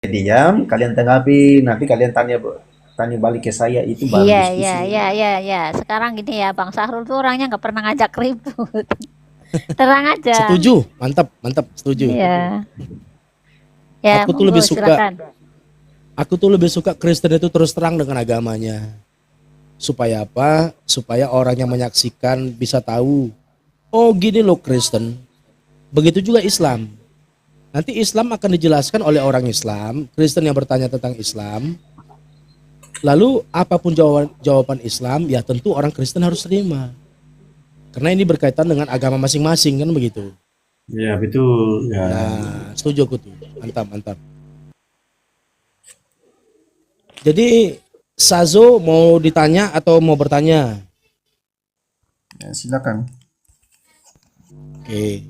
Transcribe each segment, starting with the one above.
diam, kalian tanggapi, nanti kalian tanya tanya balik ke saya, itu baru Iya, iya, diskusi. iya, iya, iya. Sekarang gini ya, Bang Sahrul tuh orangnya nggak pernah ngajak ribut. Terang aja. Setuju, mantap, mantap, setuju. Iya. Ya, Aku tuh monggo lebih suka, silakan. Kristen itu terus terang dengan agamanya. Supaya apa? Supaya orang yang menyaksikan bisa tahu, oh gini loh Kristen. Begitu juga Islam. Nanti Islam akan dijelaskan oleh orang Islam, Kristen yang bertanya tentang Islam. Lalu apapun jawaban Islam, ya tentu orang Kristen harus terima. Karena ini berkaitan dengan agama masing-masing kan begitu. Ya betul. Ya. Nah, setuju aku tuh. Mantap, mantap. Jadi Sazo mau ditanya atau mau bertanya? Ya, silakan. Oke.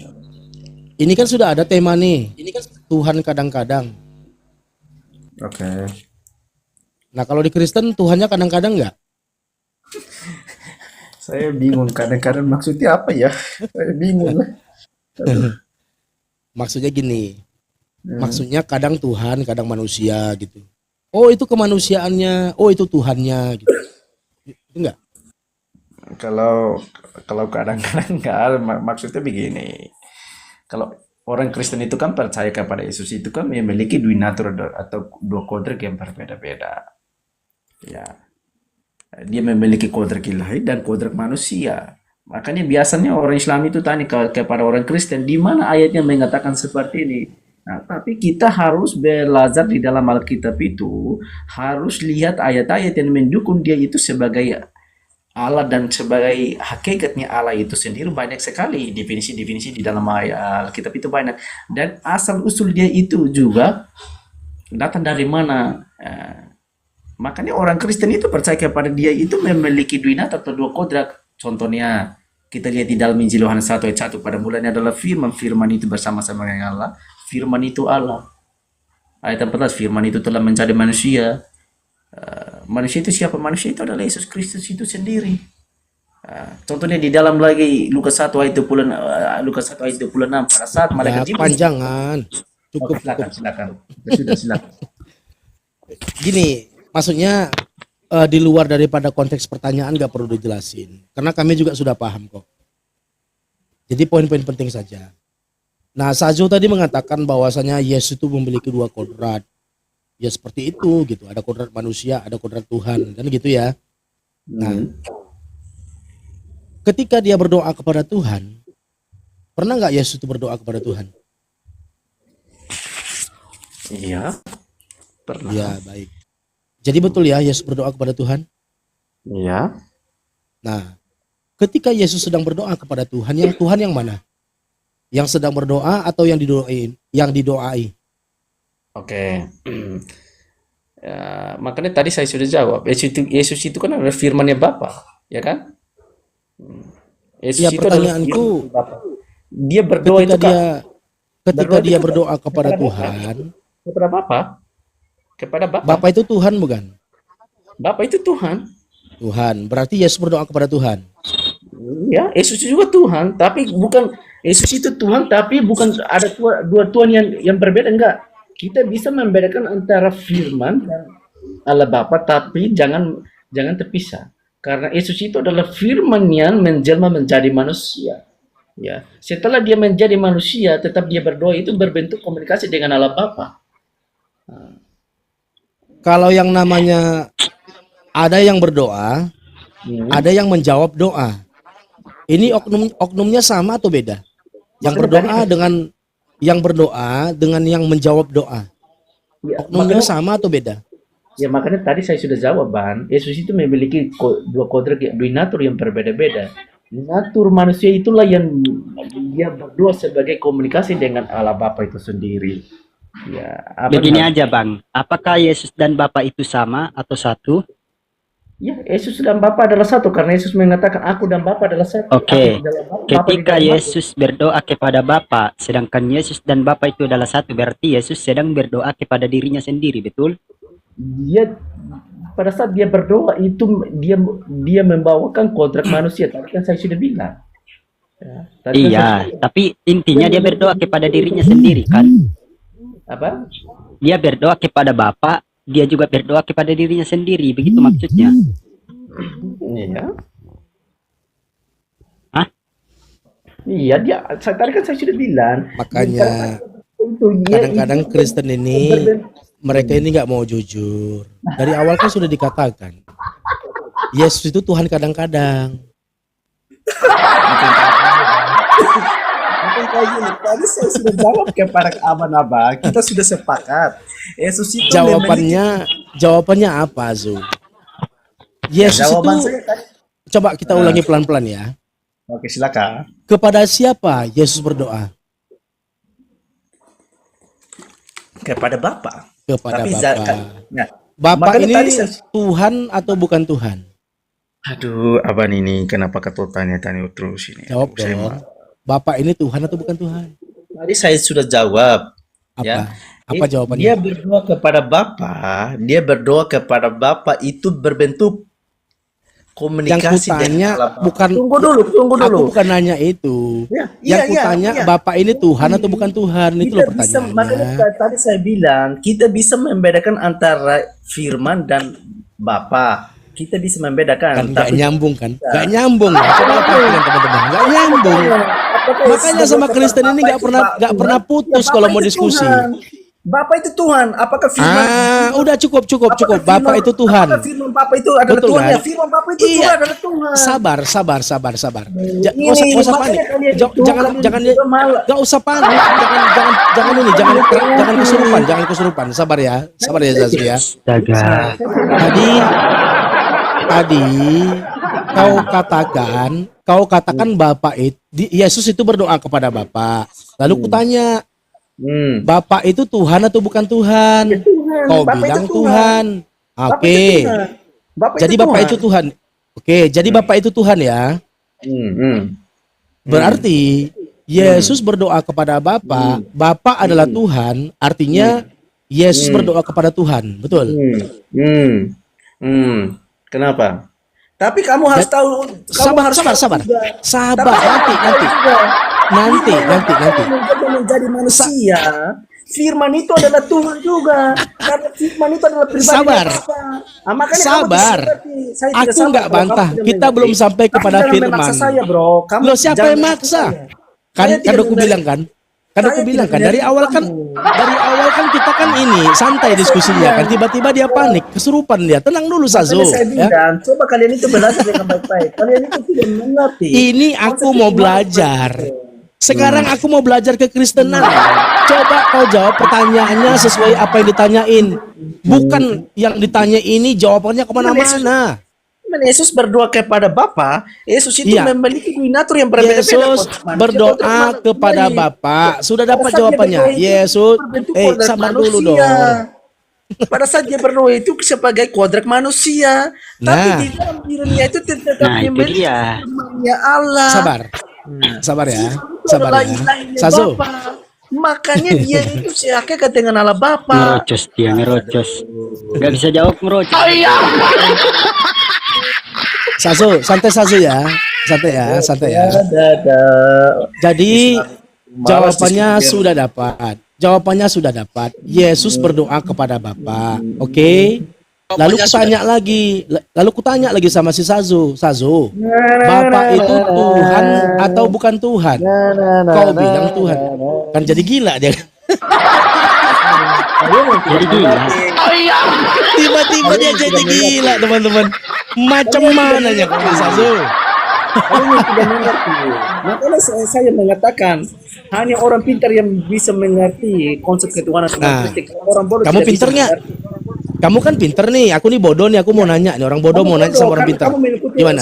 Ini kan sudah ada tema nih. Ini kan Tuhan kadang-kadang. Oke. Nah, kalau di Kristen Tuhannya kadang-kadang nggak? Saya bingung kadang-kadang maksudnya apa ya? Saya bingung lah. Aduh. Maksudnya gini. Hmm. Maksudnya kadang Tuhan, kadang manusia gitu. Oh, itu kemanusiaannya. Oh, itu Tuhannya gitu. Itu enggak? Kalau kalau kadang-kadang nggak ada, maksudnya begini. Kalau orang Kristen itu kan percaya kepada Yesus itu kan memiliki dua natur atau dua kodrat yang berbeda-beda. Ya, dia memiliki kodrat ilahi dan kodrat manusia. Makanya biasanya orang Islam itu tanya kepada orang Kristen, di mana ayatnya mengatakan seperti ini? Nah, tapi kita harus belajar di dalam Alkitab itu, harus lihat ayat-ayat yang mendukung dia itu sebagai Allah dan sebagai hakikatnya Allah itu sendiri banyak sekali definisi-definisi di dalam ayat Alkitab itu banyak, dan asal usul dia itu juga datang dari mana. Makanya orang Kristen itu percaya kepada dia itu memiliki dua nat atau dua kodrat. Contohnya kita lihat di dalam Injil Yohanes 1 ayat 1, pada mulanya adalah firman, firman itu bersama-sama dengan Allah, firman itu Allah. Ayat 14, firman itu telah menjadi manusia. Manusia itu siapa? Manusia itu adalah Yesus Kristus itu sendiri. Contohnya di dalam lagi Lukas 1 ayat 20, Lukas 1 ayat 26, pada saat malaikat Ya, Jibril. kepanjangan. Oke, Cukup, cukup. silakan, silakan. Sudah, silakan. Gini, maksudnya di luar daripada konteks pertanyaan gak perlu dijelasin. Karena kami juga sudah paham kok. Jadi poin-poin penting saja. Nah, Sazo tadi mengatakan bahwasanya Yesus itu memiliki dua kodrat. Ya seperti itu gitu. Ada kodrat manusia, ada kodrat Tuhan. Kan gitu ya. Nah, Hmm. ketika dia berdoa kepada Tuhan, pernah nggak Yesus itu berdoa kepada Tuhan? Iya, pernah. Ya, baik. Jadi betul ya Yesus berdoa kepada Tuhan? Iya. Nah, ketika Yesus sedang berdoa kepada Tuhan yang mana? Yang sedang berdoa atau yang didoain? Yang didoai. Oke. Ya, makanya tadi saya sudah jawab. Yesus itu kan adalah firman-Nya Bapa, ya kan? Yesus Ya, itu adalah pertanyaanku, firman Bapa. Dia berdoa ketika itu Kak, dia ketika berdoa itu dia kepada, berdoa kepada kepada Bapa, Tuhan, kepada Bapa, kepada Bapa. Bapa itu Tuhan bukan? Bapa itu Tuhan. Tuhan. Berarti Yesus berdoa kepada Tuhan. Ya, Yesus juga Tuhan, tapi bukan Yesus itu Tuhan, tapi bukan ada dua Tuhan yang berbeda, enggak. Kita bisa membedakan antara firman dan Allah Bapa, tapi jangan jangan terpisah. Karena Yesus itu adalah firman yang menjelma menjadi manusia. Ya, setelah dia menjadi manusia, tetap dia berdoa itu berbentuk komunikasi dengan Allah Bapa. Kalau yang namanya ada yang berdoa, Hmm. ada yang menjawab doa. Ini oknumnya sama atau beda? Yang Makanya tadi, berdoa dengan yang menjawab doa. ya, Oknumnya sama atau beda? makanya tadi saya sudah jawab, Ban. Yesus itu memiliki dua kodrat, dua natur yang berbeda-beda. Natur manusia itulah yang dia berdoa sebagai komunikasi dengan Allah Bapa itu sendiri. Ya, apa Begini hal? aja Bang, apakah Yesus dan Bapa itu sama atau satu? Ya, Yesus dan Bapa adalah satu karena Yesus mengatakan aku dan Bapa adalah satu. Aku Oke, di dalam Bapa, Bapa di ketika dalam aku. Yesus berdoa kepada Bapa, sedangkan Yesus dan Bapa itu adalah satu, berarti Yesus sedang berdoa kepada dirinya sendiri, betul? Dia pada saat dia berdoa itu dia membawakan kontrak manusia. Tadi kan saya sudah bilang. Ya, tadi kan saya Iya, sudah bilang. tapi Dia intinya dia berdoa memiliki kepada dirinya sendiri kan? apa? Dia berdoa kepada Bapa, dia juga berdoa kepada dirinya sendiri. Begitu maksudnya. Iya. Hah? Iya, dia tadi kan saya sudah bilang. Makanya Itu kadang-kadang Kristen ini mereka ini nggak mau jujur. Dari awal kan sudah dikatakan Yesus itu Tuhan kadang-kadang. Tadi saya sudah jawab kepada abang-abang. Kita sudah sepakat. Yesus itu Jawabannya apa, Zu? Yesus jawaban itu saya tadi. coba kita ulangi pelan-pelan ya. Oke, silakan. Kepada siapa Yesus berdoa? Kepada Bapa. Kepada Tapi Bapa. Nah, Bapa makanya ini tadi Tuhan atau bukan Tuhan? aduh, abang ini kenapa kau tanya-tanya terus ini? Jawab Saya dong. Bapak ini Tuhan atau bukan Tuhan? Tadi saya sudah jawab. Apa? Ya. Apa jawabannya? Dia berdoa kepada Bapa. Dia berdoa kepada Bapa itu berbentuk komunikasi. Yang kutanya bukan. Tunggu dulu. Aku bukan nanya itu. Ya, Yang iya, kutanya iya. Bapak ini Tuhan atau bukan Tuhan? Itu loh Kita bisa, pertanyaannya. makanya tadi saya bilang kita bisa membedakan antara Firman dan Bapa. Kita bisa membedakan. Kan nggak tapi nyambung kan? Nggak nyambung. Coba perhatikan teman-teman. Nggak nyambung. apakah Makanya Yesus sama berdoa Kristen kepada ini Bapa nggak itu pernah Tuhan? nggak pernah putus Ya, kalau Bapa mau itu diskusi. Tuhan. Bapa itu Tuhan. Apakah Firman? Udah cukup. apakah Bapak firman- itu Tuhan. Apakah Firman Bapa itu adalah Betul Tuhan? kan? Ya, Firman Bapa itu Iya. Tuhan adalah Tuhan. Sabar. Ini, Nggak usah makanya panik. kalian Jangan itu, kalian juga malah. nggak usah panik. Jangan kesurupan. Jangan kesurupan. Sabar ya Zazu ya. Astaga. Tadi kau katakan Bapak itu Yesus itu berdoa kepada Bapak. Lalu kutanya, Bapak itu Tuhan atau bukan Tuhan? Tuhan. Kau Bapa itu bilang Tuhan. Tuhan. Bapa Oke. itu Tuhan. Bapa Jadi itu Bapak Tuhan. itu Tuhan. Oke, jadi Bapak itu Tuhan ya. Berarti Yesus berdoa kepada Bapa, Bapa adalah Tuhan, artinya Yesus berdoa kepada Tuhan. Betul? Kenapa? Tapi kamu harus tahu. Sabar. Nanti. Menjadi manusia. Firman itu adalah Tuhan juga. Karena Firman itu adalah pribadi Sabar. Bapa. Makanya Sabar. kamu mengerti. Saya tidak Aku sabar nggak kalau bantah. kamu tidak Kita mengerti. belum sampai Tapi kepada jangan firman. memaksa saya, bro. Kamu Loh, siapa jangan yang memaksa maksa? saya. Kan Saya tidak aku menyakiti- bilang kan. Saya Dari tidak awal kan kita kan ini santai diskusinya kan, tiba-tiba dia panik, kesurupan dia. Tenang dulu Sazo. Makanya saya Ya. bilang, coba kalian itu belajar dengan baik-baik. Kalian itu tidak mengerti. Ini aku mau belajar. Sekarang aku mau belajar kekristenan. Coba kau jawab pertanyaannya sesuai apa yang ditanyain. Bukan yang ditanya ini jawabannya kemana-mana. Yesus berdoa kepada Bapa. Yesus itu Iya. memiliki natur yang berbeda-beda. Yesus berdoa kepada Bapa. Sudah dapat jawabannya. Yesus, sabar dulu dong. Pada saat dia berdoa itu sebagai kodrat manusia. Nah. Tapi di dalam dirinya itu tetap Nah, itu memiliki dia. firman-Nya Allah. Sabar ya. Itu Sabar adalah ya. ilahnya Sazo. Bapa. Makanya dia itu seakan dengan Allah Bapa. Ngerocos. Gak bisa jawab ngerocos. Sazo, santai Sazo ya. Santai ya. Jadi jawabannya sudah dapat. Yesus berdoa kepada Bapa. Oke. Lalu kutanya lagi sama si Sazo. Bapak itu Tuhan atau bukan Tuhan? Kau bilang Tuhan. Kan jadi gila dia. Jadi gila. Tiba-tiba dia jadi gila, teman-teman. Macam mananya kau Sazo? Kalian tidak mengerti. Makanya saya mengatakan hanya orang pintar yang bisa mengerti konsep ketuhanan Nah, Kristus. Orang bodoh kamu tidak bisa pinter nggak? mengerti. Kamu kan pinter nih, aku nih bodoh nih, aku mau nanya nih, orang bodoh mau nanya sama orang pinter. Kamu mengikuti Gimana?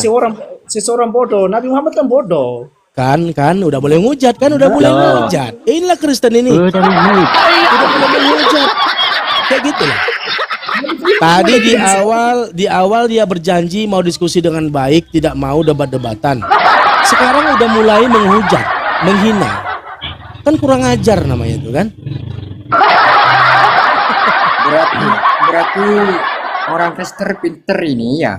seseorang bodoh. Nabi Muhammad kan bodoh. Kan, udah boleh ngujat kan, udah boleh ngujat. Inilah Kristen ini. Udah mau. Udah boleh menghujat. Kayak gitu lah. Tadi di awal dia berjanji mau diskusi dengan baik, tidak mau debat-debatan. Sekarang udah mulai menghujat, menghina. Kan kurang ajar namanya itu kan? Berarti orang Kristen pinter ini ya.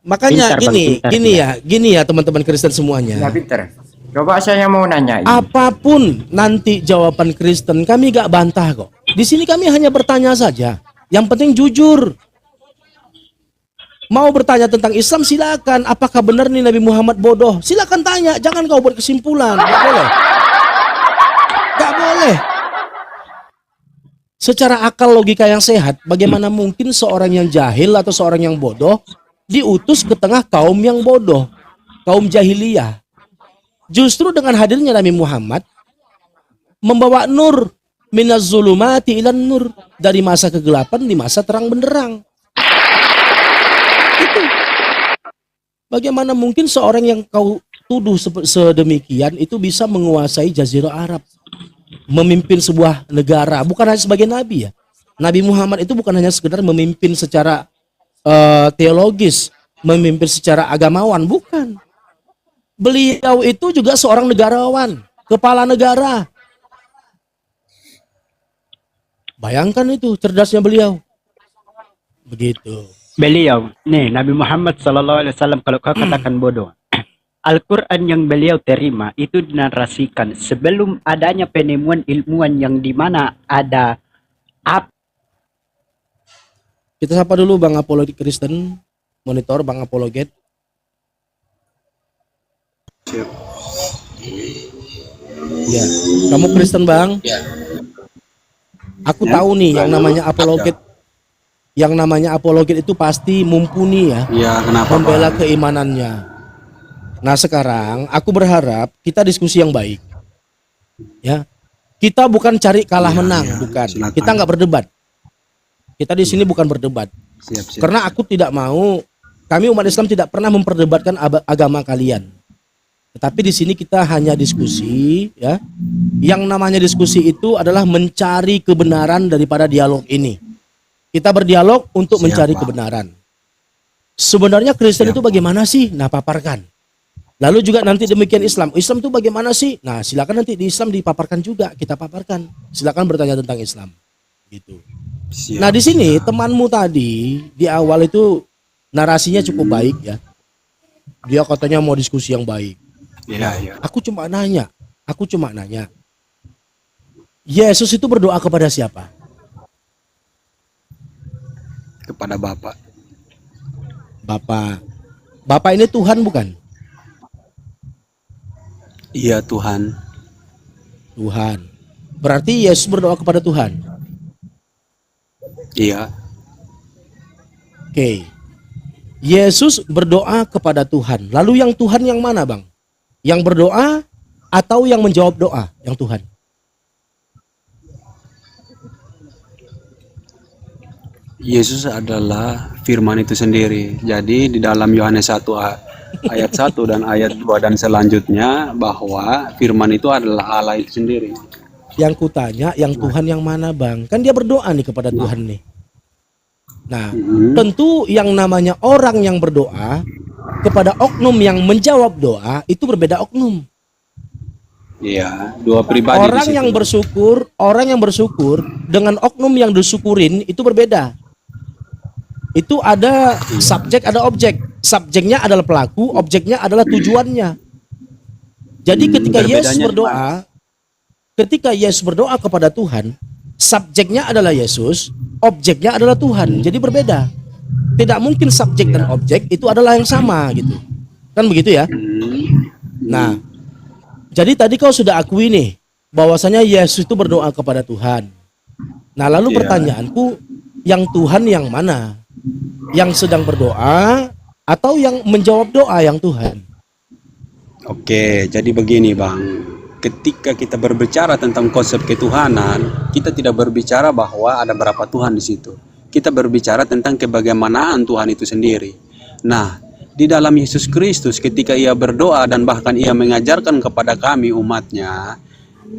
Makanya Pintar, Bang, pintar, gini ya teman-teman Kristen semuanya. Ya pinter. Coba saya mau nanya ini. Apapun nanti jawaban Kristen, kami gak bantah kok. Di sini kami hanya bertanya saja. Yang penting jujur. Mau bertanya tentang Islam silakan. Apakah benar nih Nabi Muhammad bodoh? Silakan tanya. Jangan kau buat kesimpulan. Gak boleh. Gak boleh. Secara akal logika yang sehat, bagaimana mungkin seorang yang jahil atau seorang yang bodoh diutus ke tengah kaum yang bodoh, kaum jahiliyah. Justru dengan hadirnya Nabi Muhammad membawa nur, minaz zulumati ilan nur, dari masa kegelapan di masa terang benderang. Itu. Bagaimana mungkin seorang yang kau tuduh sedemikian itu bisa menguasai Jazirah Arab, memimpin sebuah negara, bukan hanya sebagai nabi ya. Nabi Muhammad itu bukan hanya sekedar memimpin secara teologis, memimpin secara agamawan, bukan. Beliau itu juga seorang negarawan, kepala negara. Bayangkan itu cerdasnya beliau. Begitu. Beliau, nih Nabi Muhammad SAW kalau kau katakan bodoh. Al-Quran yang beliau terima itu dinarasikan sebelum adanya penemuan ilmuwan yang dimana ada Kita sapa dulu Bang Apologet Kristen, monitor Bang Apologet. Ya, kamu Kristen Bang? Aku tahu nih yang namanya apologet. Yang namanya apologet itu pasti mumpuni ya. Iya, kenapa membela Pak? keimanannya. Nah sekarang aku berharap kita diskusi yang baik. Ya, kita bukan cari kalah Iya, menang, iya, bukan. silakan. Kita nggak berdebat. Kita di sini bukan berdebat. Siap. Karena aku tidak mau, kami umat Islam tidak pernah memperdebatkan agama kalian. Tetapi di sini kita hanya diskusi, ya. Yang namanya diskusi itu adalah mencari kebenaran daripada dialog ini. Kita berdialog untuk Siap, mencari Pak. kebenaran. Sebenarnya Kristen Siap, itu bagaimana sih? Nah, paparkan. Lalu juga nanti demikian Islam. Islam itu bagaimana sih? Nah, silakan nanti di Islam dipaparkan juga, kita paparkan. Silakan bertanya tentang Islam. Gitu. Siap. Nah, di sini temanmu tadi di awal itu narasinya cukup baik ya. Dia katanya mau diskusi yang baik. Iya. Aku cuma nanya. Yesus itu berdoa kepada siapa? Kepada Bapak. Bapa. Bapa ini Tuhan bukan? Iya, Tuhan. Tuhan. Berarti Yesus berdoa kepada Tuhan. Iya. Oke. Yesus berdoa kepada Tuhan. Lalu yang Tuhan yang mana, Bang? Yang berdoa atau yang menjawab doa yang Tuhan? Yesus adalah firman itu sendiri. Jadi di dalam Yohanes 1 ayat 1 dan ayat 2 dan selanjutnya bahwa firman itu adalah Allah itu sendiri. Yang kutanya, yang Tuhan yang mana, Bang? Kan dia berdoa nih kepada Tuhan nih. Nah, tentu yang namanya orang yang berdoa kepada oknum yang menjawab doa itu berbeda oknum. Iya, dua pribadi di Orang situ. yang bersyukur dengan oknum yang disyukurin itu berbeda. Itu ada subjek, ada objek. Subjeknya adalah pelaku, objeknya adalah tujuannya. Jadi ketika Yesus berdoa kepada Tuhan, subjeknya adalah Yesus, objeknya adalah Tuhan. Jadi berbeda. Tidak mungkin subjek dan objek itu adalah yang sama gitu. Kan begitu ya? Nah, jadi tadi kau sudah akui nih bahwasanya Yesus itu berdoa kepada Tuhan. Nah, lalu Iya. pertanyaanku, yang Tuhan yang mana? Yang sedang berdoa atau yang menjawab doa yang Tuhan? Oke, jadi begini Bang. Ketika kita berbicara tentang konsep ketuhanan, kita tidak berbicara bahwa ada berapa Tuhan di situ. Kita berbicara tentang kebagaimanaan Tuhan itu sendiri. Nah, di dalam Yesus Kristus ketika ia berdoa dan bahkan ia mengajarkan kepada kami umatnya,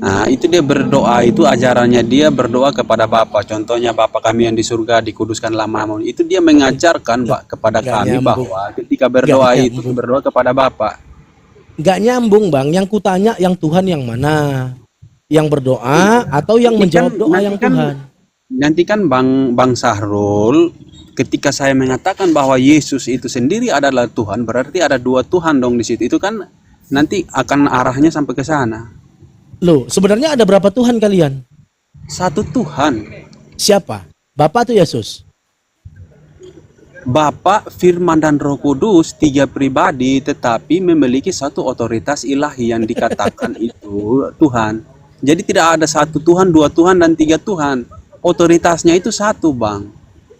nah itu dia berdoa, itu ajarannya dia berdoa kepada Bapa. Contohnya Bapa kami yang di surga, dikuduskanlah namamu. Itu dia mengajarkan kepada Nggak kami nyambung. bahwa ketika berdoa Nggak itu nyambung. berdoa kepada Bapa. Nggak nyambung, Bang. Yang kutanya yang Tuhan yang mana? Yang berdoa atau yang menjawab doa yang Tuhan? Nanti kan Bang Sahrul, ketika saya mengatakan bahwa Yesus itu sendiri adalah Tuhan, berarti ada dua Tuhan dong di situ. Itu kan nanti akan arahnya sampai ke sana. Loh, sebenarnya ada berapa Tuhan kalian? Satu Tuhan. Siapa? Bapa atau Yesus? Bapa, Firman dan Roh Kudus, tiga pribadi tetapi memiliki satu otoritas ilahi yang dikatakan itu Tuhan. Jadi tidak ada satu Tuhan, dua Tuhan dan tiga Tuhan. Otoritasnya itu satu, Bang.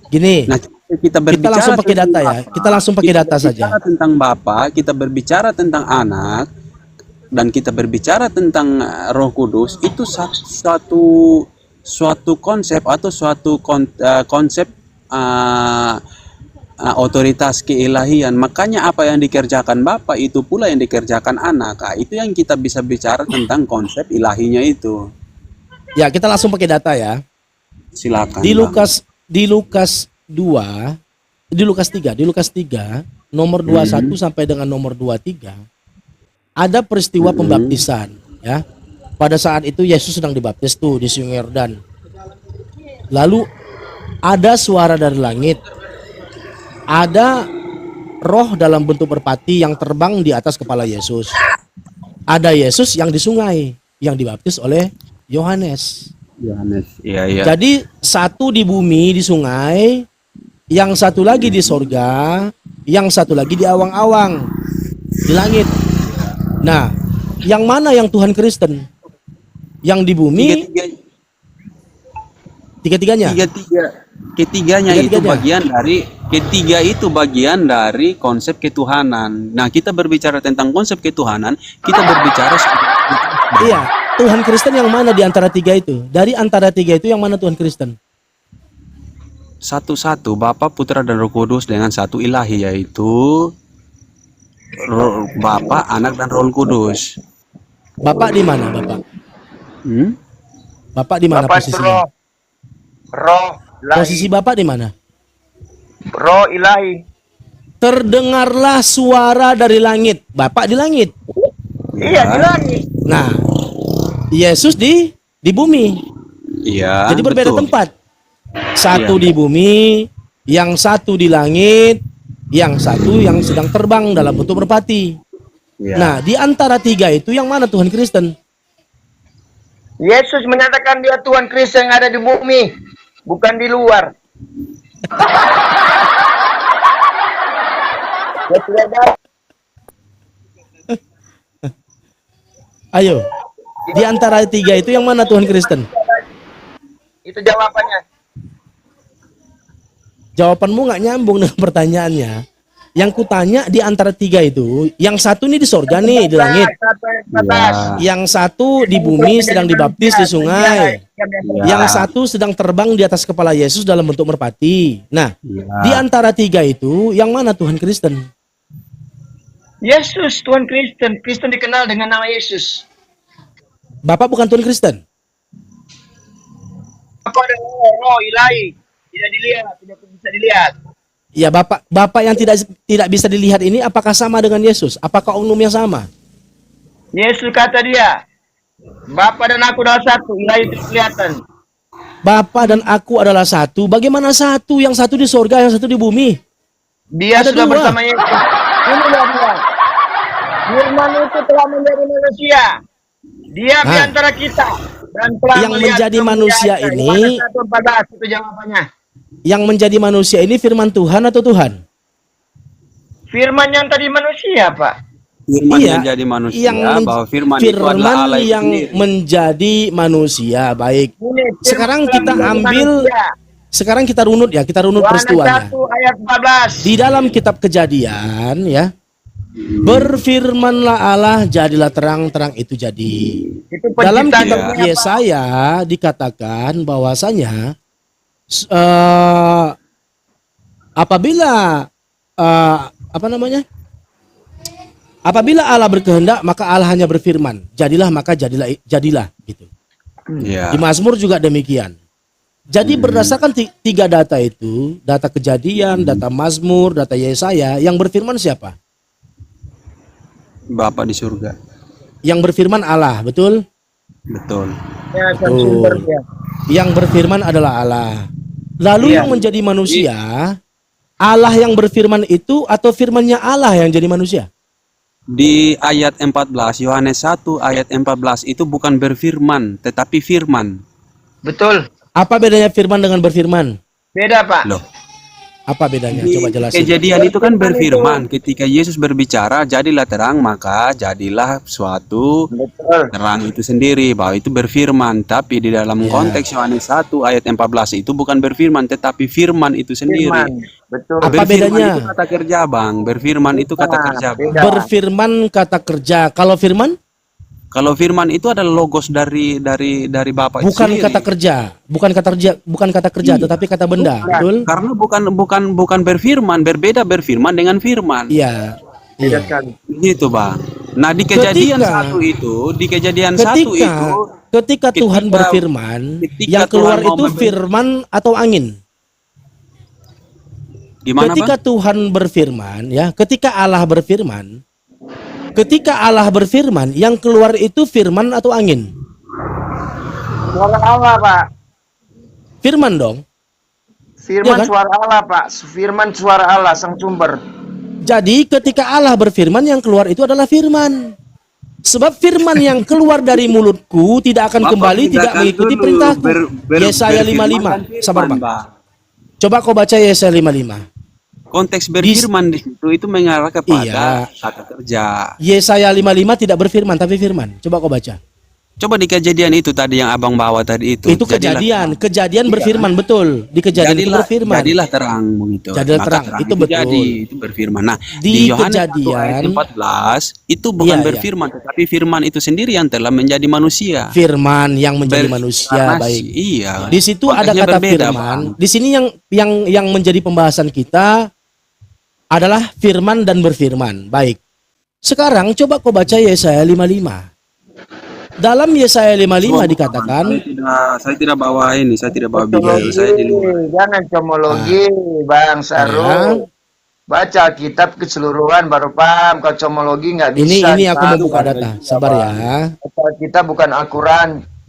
Gini, Nah, kita berbicara langsung pakai tentang data ya. Bapa, Kita langsung pakai kita data saja. berbicara tentang Bapa, kita berbicara tentang Anak, dan kita berbicara tentang Roh Kudus, itu suatu konsep atau konsep otoritas keilahian. Makanya apa yang dikerjakan Bapa itu pula yang dikerjakan Anak. Nah, itu yang kita bisa bicara tentang konsep ilahinya itu. Ya, kita langsung pakai data ya. Silakan. Di Bang. Lukas 2, di Lukas 3 nomor 21 sampai dengan nomor 23 ada peristiwa pembaptisan ya. Pada saat itu Yesus sedang dibaptis tuh di Sungai Yordan. Lalu ada suara dari langit. Ada roh dalam bentuk merpati yang terbang di atas kepala Yesus. Ada Yesus yang di sungai yang dibaptis oleh Yohanes. Yohanes. Iya. Jadi satu di bumi di sungai, yang satu lagi di sorga, yang satu lagi di awang-awang di langit. Nah, yang mana yang Tuhan Kristen? Yang di bumi? Tiga-tiganya. Ketiganya itu Tiga-tiganya. ketiga itu bagian dari konsep ketuhanan. Nah, kita berbicara tentang konsep ketuhanan, kita berbicara Iya, Tuhan Kristen yang mana di antara tiga itu? Dari antara tiga itu yang mana Tuhan Kristen? satu-satu, Bapa, Putra dan Roh Kudus dengan satu ilahi, yaitu Bapa, Anak dan Roh Kudus. Bapak di mana, Bapak? Hmm? Bapak di mana Bapak itu posisinya? roh ilahi. Posisi Bapak di mana? Roh ilahi. Terdengarlah suara dari langit. Bapak di langit. Iya, di langit. Nah, Yesus di bumi. Iya. Jadi berbeda betul. tempat. Satu Iya. di bumi, yang satu di langit, yang satu yang sedang terbang dalam bentuk merpati. Iya. Nah, di antara tiga itu yang mana Tuhan Kristen? Yesus menyatakan dia Tuhan Kristus yang ada di bumi, bukan di luar. Ya, tidak ada. Ayo, di antara tiga itu yang mana Tuhan Kristen? Itu jawabannya. Jawabanmu nggak nyambung dengan pertanyaannya. Yang kutanya di antara tiga itu, yang satu ini di sorga nih, di langit. Yang satu di bumi sedang dibaptis di sungai. Yang satu sedang terbang di atas kepala Yesus dalam bentuk merpati. Nah, di antara tiga itu, yang mana Tuhan Kristen? Yesus, Tuhan Kristen. Kristen dikenal dengan nama Yesus. Bapak bukan Tuhan Kristen? Apa ada roh ilahi? Tidak dilihat, tidak bisa dilihat. Ya, Bapak yang tidak bisa dilihat ini apakah sama dengan Yesus? Apakah oknumnya sama? Yesus kata dia, Bapa dan aku adalah satu, ilahi itu kelihatan. Bapa dan aku adalah satu. Bagaimana satu? Yang satu di sorga, yang satu di bumi. Dia Ada sudah dua. bersama Yesus. Ini dia. Firman itu telah menjadi manusia. Dia di Nah. antara kita dan telah Yang melihat menjadi manusia kemuliaannya. ini- Yohanes 1:14 itu jawabannya. Yang menjadi manusia ini firman Tuhan atau Tuhan? Firman yang tadi manusia, Pak. Firman Iya, yang jadi manusia, yang bahwa firman itu adalah Allah itu yang sendiri. menjadi manusia. Baik. Ini firman Sekarang telah kita menjadi ambil, manusia. sekarang kita runut ya, kita runut Yohanes peristiwanya. 1 ayat 14. Di dalam kitab Kejadian ya, berfirmanlah Allah, jadilah terang, terang itu jadi. Itu Dalam penciptaan kitab dunia, Pak. Yesaya dikatakan bahwasanya apabila apabila Allah berkehendak maka Allah hanya berfirman, jadilah maka jadilah gitu. Iya. Di Mazmur juga demikian. Jadi berdasarkan tiga data itu, data Kejadian, data Mazmur, data Yesaya, yang berfirman siapa? Bapa di surga. Yang berfirman Allah, betul? Betul. Ya, kan Betul. sumbernya. Yang berfirman adalah Allah. Lalu Iya. yang menjadi manusia, Allah yang berfirman itu atau firmannya Allah yang jadi manusia? Di ayat 14, Yohanes 1 ayat 14 itu bukan berfirman, tetapi firman. Betul. Apa bedanya firman dengan berfirman? Beda, Pak. Loh, Apa bedanya? di Coba jelasin. kejadian itu kan berfirman. Ketika Yesus berbicara, jadilah terang, maka jadilah suatu Betul. terang itu sendiri, bahwa itu berfirman. Tapi di dalam Ya. konteks Yohanes 1 ayat 14 itu bukan berfirman, tetapi firman itu sendiri. Firman. Betul. Apa Berfirman bedanya? itu kata kerja, Bang. Berfirman itu kata kerja, Bang. Beda. Berfirman kata kerja. Kalau firman Kalau firman itu adalah logos dari Bapa itu bukan sendiri. kata kerja, bukan kata kerja, tetapi kata benda, betul? Karena bukan berfirman, berbeda berfirman dengan firman. Iya. Beda Iya. sekali. Gitu, Bang. Nah, di kejadian Ketika- satu itu, di kejadian satu itu, Ketika Tuhan berfirman, ketika yang keluar Tuhan mau itu firman atau angin. gimana, Ketika Bang? Tuhan berfirman, ya, ketika Allah berfirman, yang keluar itu firman atau angin? Suara Allah, Pak. Firman dong. Firman Iya kan? suara Allah, Pak. Firman suara Allah, sang sumber. Jadi ketika Allah berfirman, yang keluar itu adalah firman. Sebab firman yang keluar dari mulutku tidak akan Bapak kembali, tidak bedakan mengikuti dulu perintahku. Yesaya berfirman 55. dan firman, Sabar, Bang. Bang. Coba kau baca Yesaya 55. Konteks berfirman di situ itu mengarah kepada Iya. kata kerja. Yesaya 55 tidak berfirman tapi firman. Coba kau baca. Coba di kejadian itu tadi yang Abang bawa tadi itu. Itu kejadian berfirman, betul. Di kejadian itu berfirman. Jadilah terang begitu. Jadilah Maka terang, itu betul. Jadi itu berfirman. Nah, Di di Yohanes 1 kejadian- ayat 14 itu bukan Iya, iya. berfirman, tetapi firman itu sendiri yang telah menjadi manusia. Firman yang menjadi manusia, Berinkarnasi. baik. Iya. Di situ ada Konteksnya kata berbeda, firman. Bang. Di sini yang menjadi pembahasan kita adalah firman dan berfirman. Baik. Sekarang coba kau baca Yesaya 55. Dalam Yesaya 55 dikatakan, Saya tidak bawa ini, saya tidak bawa Bible, saya di luar. Jangan comologi, Bang Sarul. Baca kitab keseluruhan baru paham. Kalau comologi nggak bisa. ini aku mau Sarul. buka data. Sabar ya. Kita bukan Al-Quran.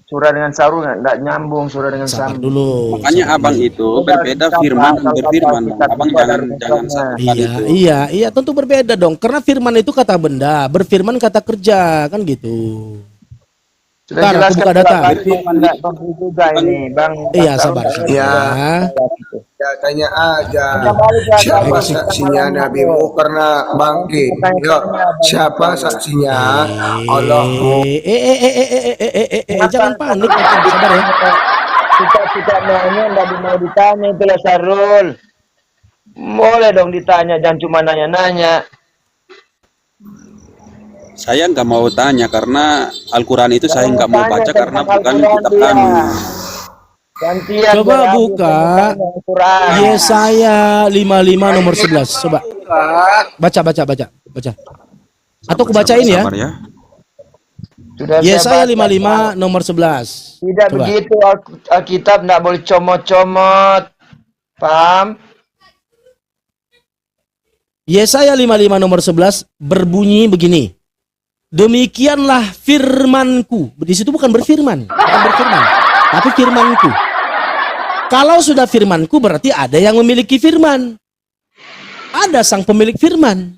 Surah dengan Sarul nggak nyambung. Surah dengan Sabar Sam. dulu. Makanya abang itu berbeda firman dan berfirman. Bang. Abang jangan samakan itu. Iya, tentu berbeda dong. Karena firman itu kata benda, berfirman kata kerja, kan gitu. Sudah Ntar, aku jelaskan buka data. Nggak tahu juga ini, Bang. Iya, Sarul. sabar. Ya. Ya, tanya aja. Siapa saksinya nabimu pernah bangkit? Yo, siapa saksinya? Allahmu. Jangan panik, sabar ya. Suka maunya nggak mau ditanya itulah Sarul. Boleh dong ditanya, jangan cuma nanya-nanya. Saya nggak mau tanya karena Al-Quran itu saya nggak mau baca karena bukan Al-Quran kitab dia. kami. Gantian Coba berhabis buka dengan Al-Quran. Yesaya 55 nomor 11. Coba. Baca. Atau aku bacain ya. Sabar ya. Sudah saya Yesaya baca. 55 nomor 11. Tidak Coba. begitu, Alkitab nggak boleh comot-comot. Paham? Yesaya 55 nomor 11 berbunyi begini. Demikianlah firmanku. Di situ bukan berfirman, tapi firmanku. Kalau sudah firmanku berarti ada yang memiliki firman. Ada sang pemilik firman.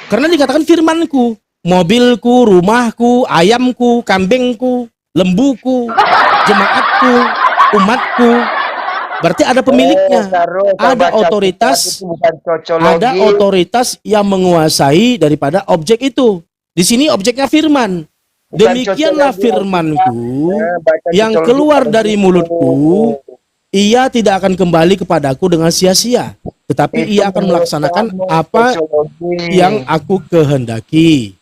Karena dikatakan firmanku, mobilku, rumahku, ayamku, kambingku, lembuku, jemaatku, umatku. Berarti ada pemiliknya. Ada otoritas, ada otoritas yang menguasai daripada objek itu. Di sini objeknya firman. Demikianlah firmanku yang keluar dari mulutku, ia tidak akan kembali kepadaku dengan sia-sia, tetapi ia akan melaksanakan apa yang aku kehendaki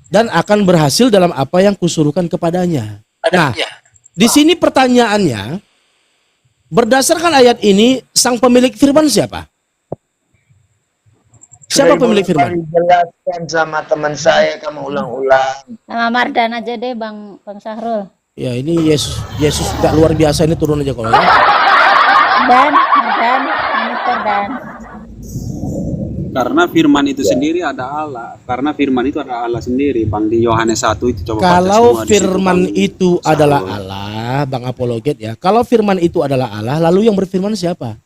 dan akan berhasil dalam apa yang kusuruhkan kepadanya. Nah, di sini pertanyaannya, berdasarkan ayat ini, sang pemilik firman siapa? Siapa pemilik firman? Jelaskan sama teman saya, kamu ulang-ulang. Sama Mardan aja deh Bang Sahrul. Ya ini Yesus gak luar biasa, ini turun aja kalau ya. Dan Mardan, Monitor dan Karena firman itu sendiri ada Allah. Karena firman itu ada Allah sendiri, Bang. Di Yohanes 1 itu coba baca Kalau semua di situ, firman Bang. itu adalah Allah, Bang Apologet ya. Kalau firman itu adalah Allah, lalu yang berfirman siapa?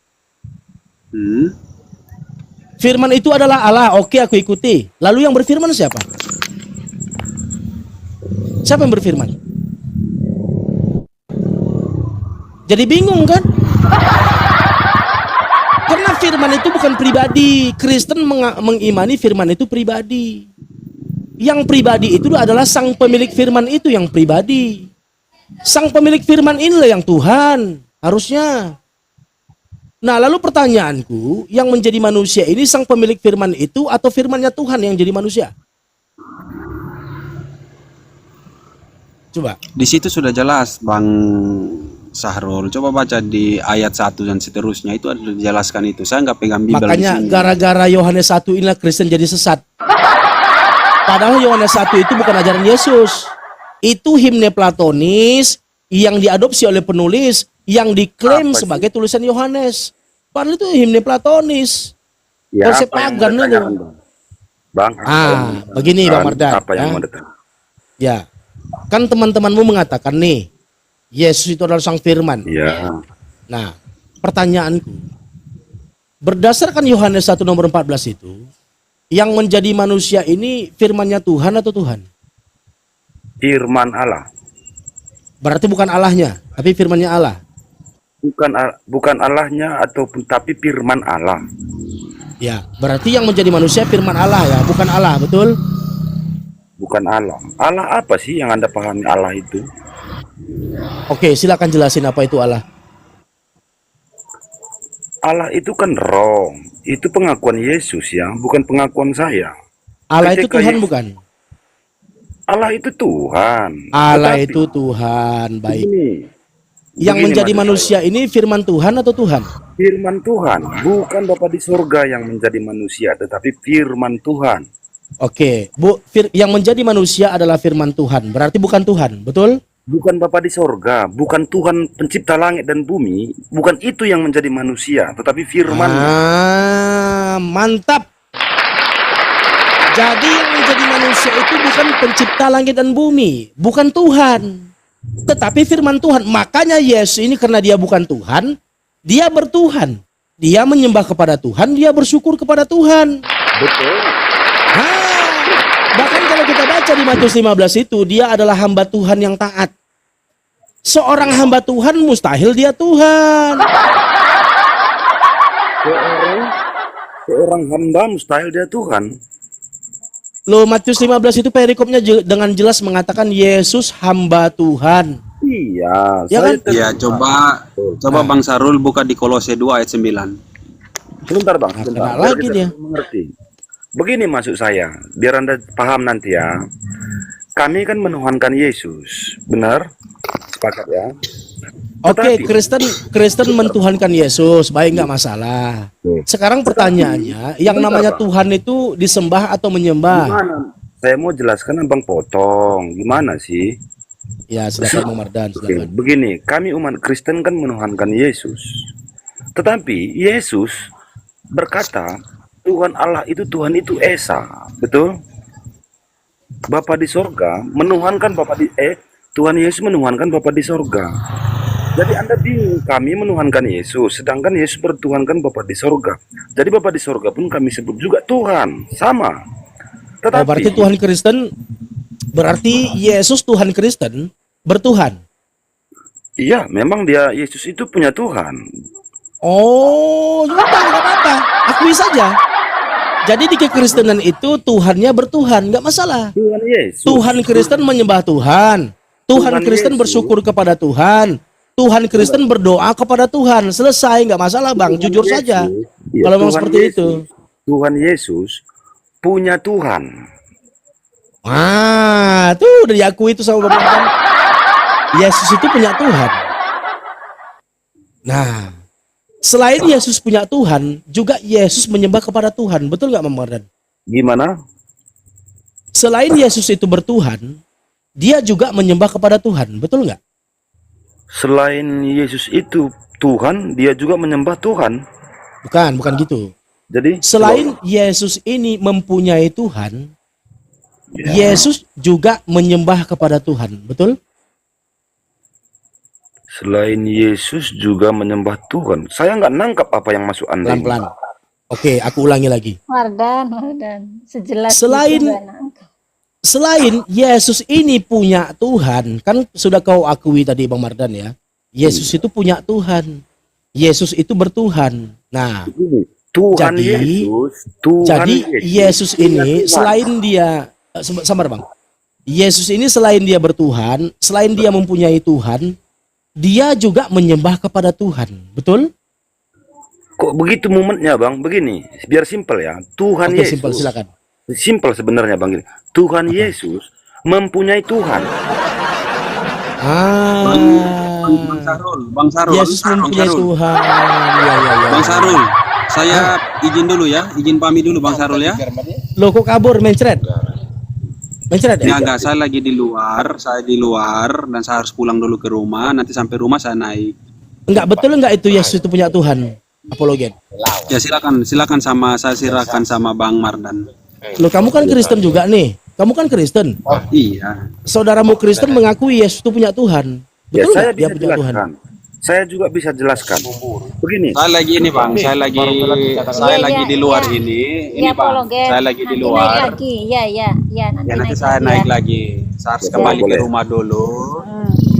Firman itu adalah Allah. Oke, aku ikuti. Lalu yang berfirman siapa? Siapa yang berfirman? Jadi bingung kan? Karena firman itu bukan pribadi. Kristen mengimani firman itu pribadi. Yang pribadi itu adalah sang pemilik firman itu yang pribadi. Sang pemilik firman inilah yang Tuhan. Harusnya. Nah, lalu pertanyaanku, yang menjadi manusia ini sang pemilik firman itu atau firmannya Tuhan yang jadi manusia? Coba. Di situ sudah jelas Bang Sahrul. Coba baca di ayat 1 dan seterusnya, itu ada dijelaskan itu. Saya nggak pegang Bible di Makanya sini. gara-gara Yohanes 1 inilah Kristen jadi sesat. Padahal Yohanes 1 itu bukan ajaran Yesus. Itu himne Platonis yang diadopsi oleh penulis yang diklaim sebagai tulisan Yohanes. Padahal itu himne Platonis. Konsep pagan itu. Bang, begini Bang Mardan. apa yang mau datang? Ya. Kan teman-temanmu mengatakan nih, Yesus itu adalah sang firman. Ya. Nah, pertanyaanku, berdasarkan Yohanes 1 nomor 14 itu, yang menjadi manusia ini firmannya Tuhan atau Tuhan? Firman Allah. Berarti bukan Allahnya, tapi firmannya Allah. Bukan Allahnya ataupun tapi firman Allah. Ya, berarti yang menjadi manusia firman Allah ya, bukan Allah, betul? Bukan Allah. Allah apa sih yang Anda pahami Allah itu? Oke, silakan jelasin apa itu Allah. Allah itu kan roh. Itu pengakuan Yesus ya, bukan pengakuan saya. Allah itu Ketika Tuhan Yesus- bukan? Allah itu Tuhan. Allah Tetapi itu Tuhan, baik. begini, Yang begini menjadi maksud manusia ini firman Tuhan atau Tuhan? saya. Firman Tuhan, bukan Bapa di sorga yang menjadi manusia, tetapi firman Tuhan. Oke, yang menjadi manusia adalah firman Tuhan. Berarti bukan Tuhan, betul? Bukan Bapa di sorga, bukan Tuhan pencipta langit dan bumi, bukan itu yang menjadi manusia, tetapi firman. Mantap. Jadi yang menjadi manusia itu bukan pencipta langit dan bumi, bukan Tuhan, tetapi firman Tuhan. Makanya Yesus ini karena dia bukan Tuhan, dia bertuhan. Dia menyembah kepada Tuhan, dia bersyukur kepada Tuhan. Betul. Bahkan kalau kita baca di Matius 15 itu, dia adalah hamba Tuhan yang taat. Seorang hamba Tuhan mustahil dia Tuhan. Seorang hamba mustahil dia Tuhan. Loh, Matius 15 itu perikopnya dengan jelas mengatakan Yesus hamba Tuhan. Iya, Ya kan? Ya, coba Bang Sahrul buka di Kolose 2 ayat 9. Sebentar Bang, Nah, sebentar. kena Biar lagi kita dia. mengerti. Begini maksud saya, biar Anda paham nanti ya. Kami kan menuhankan Yesus, benar? Sepakat ya? Oke, Tetapi- Kristen mentuhankan Yesus, baik nggak masalah. Sekarang pertanyaannya, yang namanya Tuhan itu disembah atau menyembah? Gimana? Saya mau jelaskan Abang potong. Gimana sih? Ya, silakan Bang Mardan, Oke, silakan. begini, kami umat Kristen kan menuhankan Yesus. Tetapi Yesus berkata, Tuhan Allah itu Tuhan itu Esa, betul? Bapa di sorga menuhankan Tuhan Yesus menuhankan Bapa di sorga. Jadi Anda bingung, kami menuhankan Yesus, sedangkan Yesus bertuhankan Bapa di sorga. Jadi Bapa di sorga pun kami sebut juga Tuhan, sama. Oh, berarti Tuhan Kristen, berarti Yesus Tuhan Kristen bertuhan. Iya, memang dia Yesus itu punya Tuhan. Oh, ya udah, nggak apa-apa, akui saja. Jadi di kekristenan itu Tuhannya bertuhan, nggak masalah. Tuhan Yesus. Tuhan Kristen menyembah Tuhan. Tuhan Tuhan Kristen Yesus. bersyukur kepada Tuhan. Tuhan Kristen berdoa kepada Tuhan. Selesai, nggak masalah Bang, Tuhan jujur Yesus, saja. iya, Kalau memang Tuhan seperti Yesus, itu. Tuhan Yesus punya Tuhan. Tuh udah diakui itu sama Bapak Mardan. Yesus itu punya Tuhan. Nah, selain Yesus punya Tuhan, juga Yesus menyembah kepada Tuhan. Betul nggak Bapak Mardan? Gimana? Selain Yesus itu bertuhan, dia juga menyembah kepada Tuhan. Betul nggak? Selain Yesus itu Tuhan, dia juga menyembah Tuhan. Bukan gitu. Jadi Selain Yesus ini mempunyai Tuhan, Ya. Yesus juga menyembah kepada Tuhan. Betul? Selain Yesus juga menyembah Tuhan. Saya nggak nangkap apa yang masuk Anda ini. Pelan-pelan. Oke, aku ulangi lagi. Mardan. Sejelas Selain itu, anak. selain Yesus ini punya Tuhan, kan sudah kau akui tadi Bang Mardan ya. Yesus itu punya Tuhan. Yesus itu bertuhan. Nah, Begini, Tuhan jadi Tuhan Yesus ini punya Tuhan. selain dia sabar Bang. Yesus ini selain dia bertuhan, selain dia mempunyai Tuhan, dia juga menyembah kepada Tuhan. Betul? Kok begitu momennya Bang? Begini, biar simpel ya. Tuhan Oke, Yesus. simpel, silakan. Simpel sebenarnya Bang. Gini. Tuhan Yesus mempunyai Tuhan. Bang Sarul, Yesus mempunyai Tuhan. Bang Sarul, saya izin dulu ya, izin pamit dulu Bang Sarul ya. Loh kok kabur mencret? Mencret ya? Enggak, saya lagi di luar, dan saya harus pulang dulu ke rumah. Nanti sampai rumah saya naik. Enggak, betul enggak itu Yesus itu punya Tuhan? Apologet. Ya silakan saya silakan sama Bang Mardan. Loh kamu kan Kristen juga nih. Kamu kan Kristen. Iya. Saudaramu Kristen mengakui Yesus itu punya Tuhan. Ya, Betul saya nggak dia bisa punya Tuhan? jelaskan. Saya juga bisa jelaskan. Begini. Saya lagi ini Bang, saya lagi di luar Iya. ini. Ini Iya, Bang, apologet. saya lagi di Nanti luar. naik lagi. Iya, nanti Ya nanti naik saya lagi naik ya. lagi. Saya harus Ya, kembali boleh. ke rumah dulu.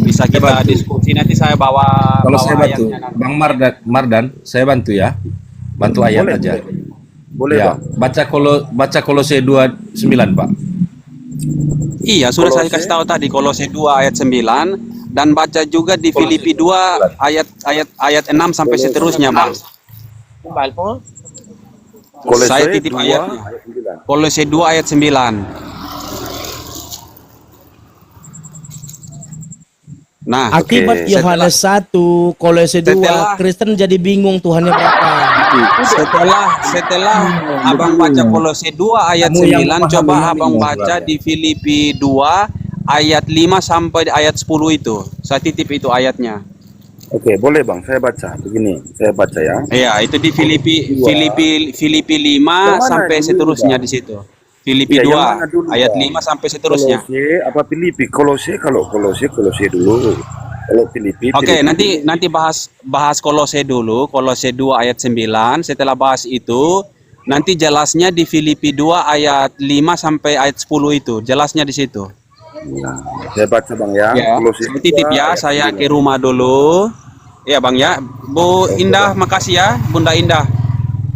Bisa kita diskusi nanti saya bawa Kalau saya bantu, ayatnya nanti. Bang Mardan, saya bantu ya. Bantu ayat Boleh, aja. Boleh Ya, Bang. baca Kolose 2:9, Pak. Iya, sudah saya Kolose. kasih tahu tadi Kolose 2 ayat 9 dan baca juga di Filipi 2 ayat 6 sampai seterusnya, Bang. Kolose Saya titip 2 ayatnya. ayat 9. Kolose 2 ayat 9. Nah, Akibat Oke. Yohanes 1, Kolose 2, Setelah- Kristen jadi bingung Tuhannya berapa. setelah Abang baca Kolose 2 ayat Kamu yang 9, memahami coba yang Abang bingung, baca Bang. di Filipi 2 ayat 5 sampai ayat 10 itu. Saya titip itu ayatnya. Oke, boleh Bang, saya baca. Begini, saya baca ya. Iya, itu di Filipi 5 Yang mana sampai dulu, seterusnya Bang? di situ. Filipi Iya, yang 2 mana dulu, ayat Bang? 5 sampai seterusnya. Kolose apa Filipi? Kalau Kolose dulu. Kalau Filipi Oke, Filipi nanti bahas Kolose dulu, Kolose 2 ayat 9. Setelah bahas itu, nanti jelasnya di Filipi 2 ayat 5 sampai ayat 10 itu. Jelasnya di situ. Nah, saya baca Bang ya. Ya, Kolose saya titip 2 ya, ayat saya 9. ke rumah dulu. Ya, Bang ya. Bu Indah, makasih ya, Bunda Indah.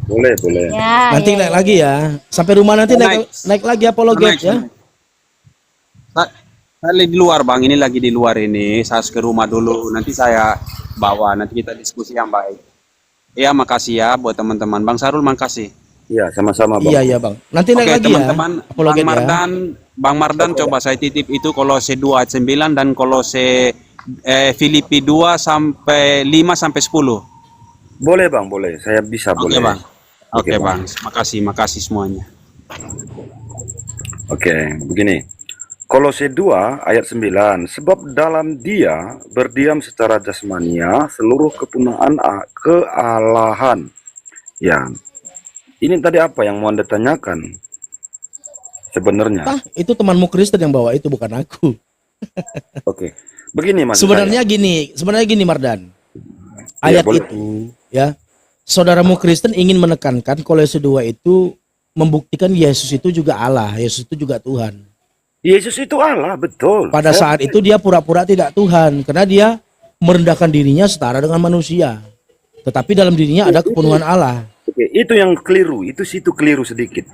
Boleh. Ya, Nanti ya, naik ya. lagi ya. Sampai rumah nanti naik lagi apologet ya. Saya lagi di luar Bang, ini lagi di luar ini. Saya harus ke rumah dulu. Nanti saya bawa, nanti kita diskusi yang baik. Iya, makasih ya buat teman-teman. Bang Sarul, makasih. Iya, sama-sama Bang. Iya Bang. Nanti naik Oke lagi ya. teman-teman, Apologet ya. Bang Mardan coba saya titip itu Kolose 2 ayat 9 dan Kolose Filipi 2 sampai 5 sampai 10. Boleh Bang, boleh. Saya bisa Oke boleh. Bang. Oke Oke, Bang. Makasih semuanya. Oke, begini. Kolose 2 ayat 9. Sebab dalam dia berdiam secara jasmania seluruh kealahan. Ya. Ini tadi apa yang mau Anda tanyakan? Sebenarnya. Ah, itu temanmu Kristen yang bawa itu bukan aku. Oke. Begini Mas. Sebenarnya gini Mardan. Ayat boleh. itu ya. Saudaramu Kristen ingin menekankan Kolose 2 itu membuktikan Yesus itu juga Allah, Yesus itu juga Tuhan. Yesus itu Allah, betul. Pada saat itu dia pura-pura tidak Tuhan karena dia merendahkan dirinya setara dengan manusia. Tetapi dalam dirinya ada kepenuhan Allah. Oke, itu yang keliru, itu situ keliru sedikit.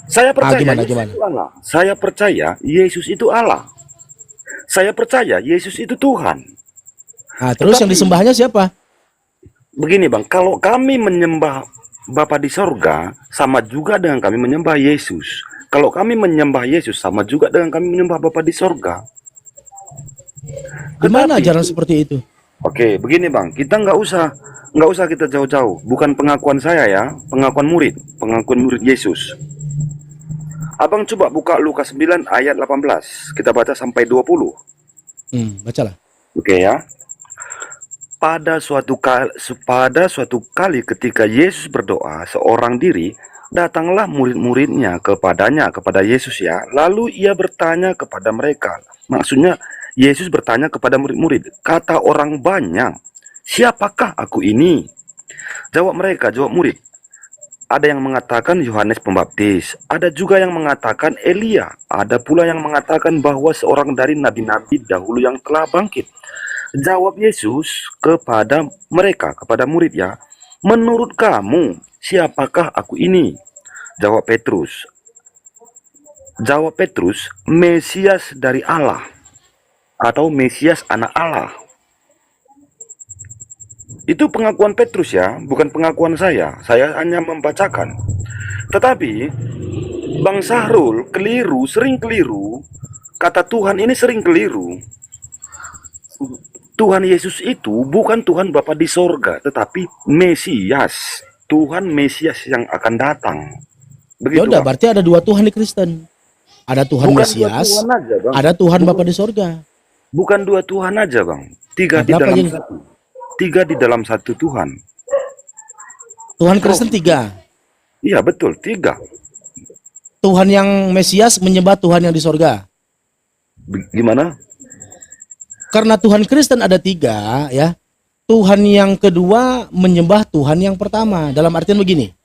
Saya percaya gimana? Yesus itu Allah. Saya percaya Yesus itu Allah. Saya percaya Yesus itu Tuhan. Nah, terus yang disembahnya siapa? Begini Bang, kalau kami menyembah Bapa di sorga, sama juga dengan kami menyembah Yesus. Kalau kami menyembah Yesus, sama juga dengan kami menyembah Bapa di sorga. Gimana Tetapi- ajaran seperti itu? Oke, begini Bang, kita nggak usah kita jauh-jauh. Bukan pengakuan saya ya, pengakuan murid Yesus. Abang coba buka Lukas 9 ayat 18. Kita baca sampai 20. Bacalah. Oke ya. Pada suatu kali ketika Yesus berdoa seorang diri, datanglah murid-muridnya kepada Yesus ya. Lalu ia bertanya kepada mereka. Maksudnya Yesus bertanya kepada murid-murid, kata orang banyak, siapakah aku ini? Jawab murid, Ada yang mengatakan Yohanes Pembaptis, ada juga yang mengatakan Elia, ada pula yang mengatakan bahwa seorang dari nabi-nabi dahulu yang telah bangkit. Jawab Yesus kepada mereka, kepada muridnya, menurut kamu, siapakah aku ini? Jawab Petrus, Mesias dari Allah, atau Mesias anak Allah. Itu pengakuan Petrus ya, bukan pengakuan saya. Saya hanya membacakan. Tetapi Bang Sahrul keliru, sering keliru. Kata Tuhan ini sering keliru. Tuhan Yesus itu bukan Tuhan Bapa di sorga, tetapi Mesias. Tuhan Mesias yang akan datang. Ya Begitu, udah, Bang. berarti ada dua Tuhan di Kristen. Ada Tuhan Bukan dua Mesias, Tuhan aja, Bang. ada Tuhan Bapa di sorga. Bukan dua Tuhan aja, Bang. Tiga di Berapa dalam jadi? satu. Tiga di dalam satu Tuhan. Tuhan Kristen 3. Iya, betul, 3. Tuhan yang Mesias menyembah Tuhan yang di sorga. Gimana? Karena Tuhan Kristen ada 3 ya. Tuhan yang kedua menyembah Tuhan yang pertama. Dalam artian begini.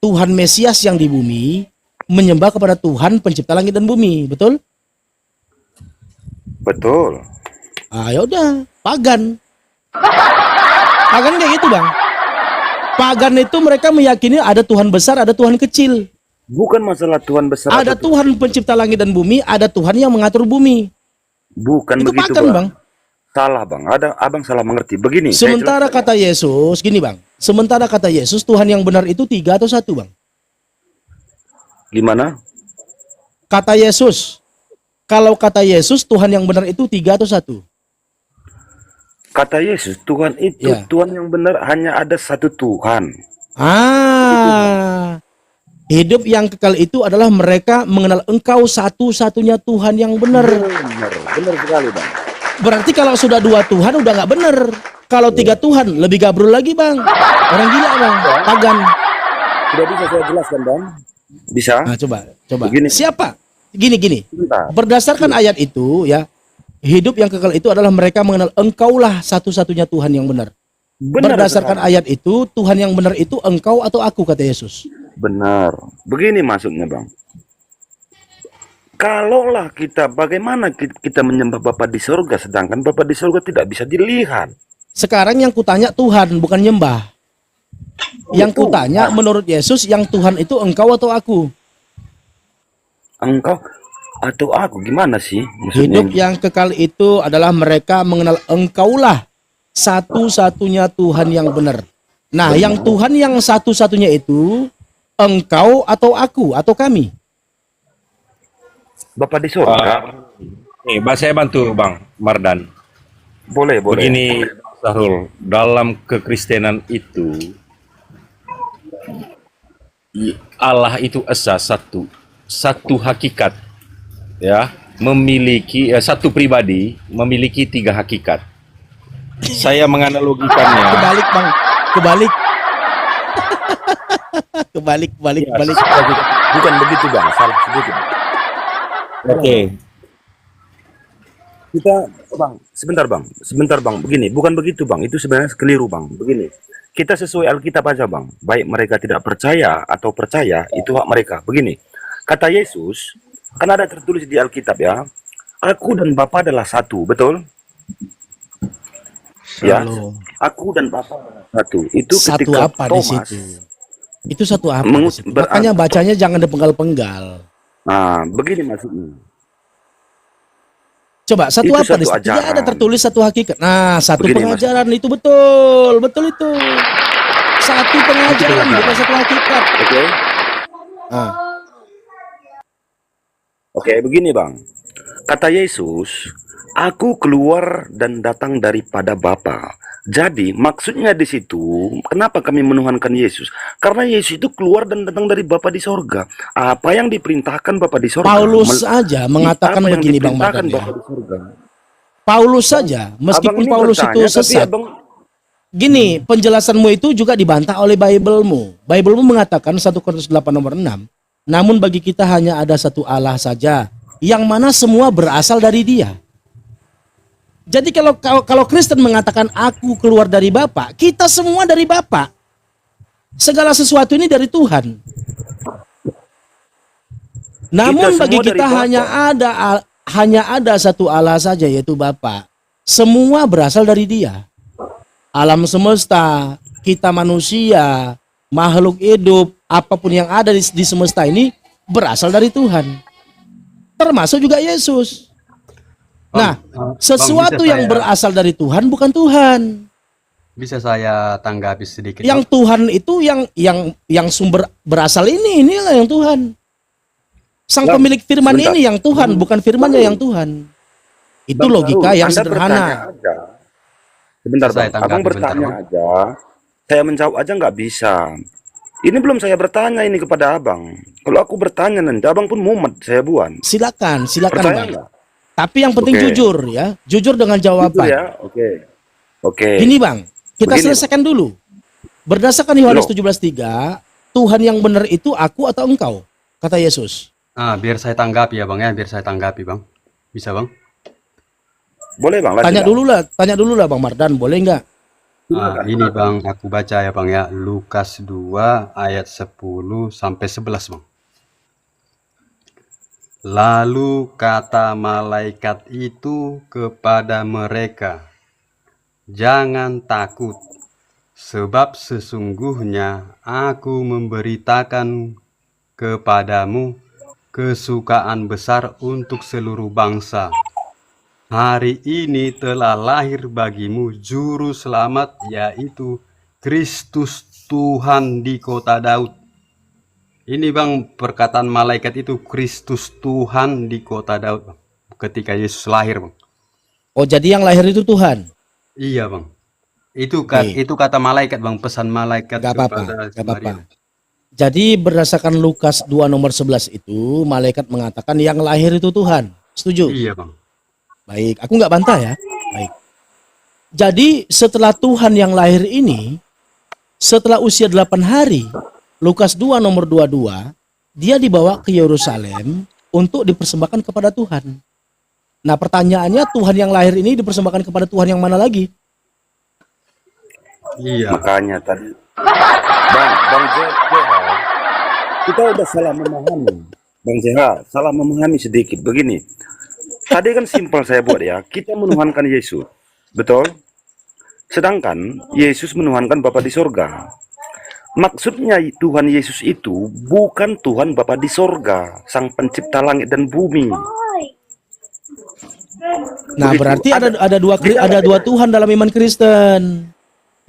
Tuhan Mesias yang di bumi menyembah kepada Tuhan pencipta langit dan bumi, betul? Betul. Ah, ya udah, pagan. Pagan kayak gitu, Bang. Pagan itu mereka meyakini ada Tuhan besar, ada Tuhan kecil. Bukan masalah Tuhan besar. Ada atau Tuhan pencipta langit dan bumi, ada Tuhan yang mengatur bumi. Bukan Itu begitu, pagan, Bang. Bang. Salah, Bang. Abang salah mengerti. Begini. saya Sementara jelaskan. kata Yesus, gini Bang. Sementara kata Yesus, Tuhan yang benar itu 3 atau 1, Bang? Gimana? Kata Yesus. Kalau kata Yesus, Tuhan yang benar itu 3 atau 1? Kata Yesus, Tuhan itu, Ya. Tuhan yang benar hanya ada satu Tuhan. Hidup yang kekal itu adalah mereka mengenal Engkau satu-satunya Tuhan yang benar. Benar sekali, Bang. Berarti kalau sudah 2 Tuhan udah nggak benar. Kalau 3 Tuhan lebih gabrul lagi, Bang. Orang gila, Bang. Pagan. Sudah bisa saya jelaskan, Bang? Bisa? Nah, coba. Begini. Siapa? Gini. Sebentar. Berdasarkan ayat itu ya, hidup yang kekal itu adalah mereka mengenal Engkaulah satu-satunya Tuhan yang benar. Benar Berdasarkan sekali. ayat itu, Tuhan yang benar itu engkau atau aku, kata Yesus. Benar. Begini maksudnya, Bang. Kalaulah kita, bagaimana kita menyembah Bapa di sorga, sedangkan Bapa di sorga tidak bisa dilihat. Sekarang yang kutanya Tuhan, bukan nyembah. Yang kutanya menurut Yesus, yang Tuhan itu engkau atau aku? Engkau atau aku, gimana sih? Maksudnya, Hidup yang kekal itu adalah mereka mengenal engkaulah satu-satunya Tuhan yang benar. Nah, yang Tuhan yang satu-satunya itu engkau atau aku atau kami? Bapa di sorga. Nih, saya bantu Bang Mardan. Boleh. Begini, Sahrul, dalam kekristenan itu Allah itu esa, satu hakikat, ya, memiliki satu pribadi memiliki 3 hakikat. Saya menganalogikannya. Kebalik, Bang. Kebalik. kebalik. Bukan begitu, Bang. Salah sedikit. Oke. Kita, Bang, sebentar, Bang. Begini, bukan begitu, Bang. Itu sebenarnya keliru, Bang. Begini. Kita sesuai Alkitab aja, Bang. Baik mereka tidak percaya atau percaya, itu hak mereka. Begini. Kata Yesus, kan ada tertulis di Alkitab ya. Aku dan Bapa adalah satu, betul? Ya. Halo. Aku dan Bapa adalah satu. Itu Satu ketika apa di Thomas situ? Itu satu apa di situ? berarti- Makanya bacanya jangan dipenggal-penggal. Nah, begini maksudnya. Coba satu Itu apa satu di situ? Tidak ada ajaran. tertulis satu hakikat. Nah, satu Begini, pengajaran itu betul itu. Satu pengajaran bukan satu hakikat. Oke. Ah. Oke, begini, Bang. Kata Yesus, aku keluar dan datang daripada Bapa. Jadi, maksudnya di situ, kenapa kami menuhankan Yesus? Karena Yesus itu keluar dan datang dari Bapa di sorga. Apa yang diperintahkan Bapa di sorga? Paulus saja mengatakan apa yang begini, Bang diperintahkan Mardan, ya. Bapa di sorga? Paulus saja, meskipun Abang ini Paulus itu bertanya, tapi sesat. abang Gini, penjelasanmu itu juga dibantah oleh Bible-mu. Bible-mu mengatakan 1 Korintus 8 nomor 6. Namun bagi kita hanya ada satu Allah saja, yang mana semua berasal dari Dia. Jadi kalau Kristen mengatakan aku keluar dari Bapa, kita semua dari Bapa. Segala sesuatu ini dari Tuhan. Namun semua bagi dari kita Bapa. hanya ada satu Allah saja, yaitu Bapa. Semua berasal dari Dia. Alam semesta, kita manusia, makhluk hidup, apapun yang ada di semesta ini berasal dari Tuhan. Termasuk juga Yesus. Nah, sesuatu bisa yang saya- berasal dari Tuhan bukan Tuhan. Bisa saya tanggapi sedikit? Yang Tuhan itu yang sumber berasal inilah yang Tuhan. Sang Bang, pemilik firman sebentar. ini yang Tuhan, bukan firmannya yang Tuhan. Itu Bang logika Sarul, yang Anda sederhana. bertanya aja. Sebentar, Saya Bang. tanggapi Abang bentar, bertanya Bang. aja. Saya menjawab aja nggak bisa. Ini belum saya bertanya ini kepada Abang. Kalau aku bertanya nanti, Abang pun mumet saya buat. Silakan Percaya Bang. nggak? Tapi yang penting Oke. jujur ya, jujur dengan Itu jawaban. ya, oke. Oke. Ini Bang, kita Begini, selesaikan dulu. Berdasarkan Yohanes Loh. 17:3, Tuhan yang benar itu aku atau engkau? Kata Yesus. Biar saya tanggapi ya Bang ya, biar saya tanggapi Bang. Bisa Bang? Boleh Bang, lanjut, Tanya dulu lah Bang Mardan, boleh nggak? Ini Bang, aku baca ya Bang ya, Lukas 2 ayat 10 sampai 11 Bang. Lalu kata malaikat itu kepada mereka, jangan takut, sebab sesungguhnya aku memberitakan kepadamu kesukaan besar untuk seluruh bangsa. Hari ini telah lahir bagimu juru selamat, yaitu Kristus Tuhan di kota Daud. Ini Bang, perkataan malaikat itu Kristus Tuhan di kota Daud Bang, ketika Yesus lahir Bang. Oh, jadi yang lahir itu Tuhan. Iya Bang. Itu Oke. itu kata malaikat Bang, pesan malaikat Gak apa-apa, kepada gak apa-apa. Maria. Jadi berdasarkan Lukas 2 nomor 11 itu, malaikat mengatakan yang lahir itu Tuhan. Setuju? Iya Bang. Baik, aku nggak bantah ya. Baik. Jadi setelah Tuhan yang lahir ini, setelah usia 8 hari, Lukas 2 nomor 22, dia dibawa ke Yerusalem untuk dipersembahkan kepada Tuhan. Nah pertanyaannya, Tuhan yang lahir ini dipersembahkan kepada Tuhan yang mana lagi? Iya. Makanya tadi Bang JH, kita udah salah memahami. Bang JH, salah memahami sedikit. Begini, tadi kan simpel saya buat ya, kita menuhankan Yesus, betul? Sedangkan Yesus menuhankan Bapa di sorga. Maksudnya Tuhan Yesus itu bukan Tuhan Bapa di sorga, Sang Pencipta langit dan bumi. Nah Begitu. berarti ada dua Tuhan dalam iman Kristen.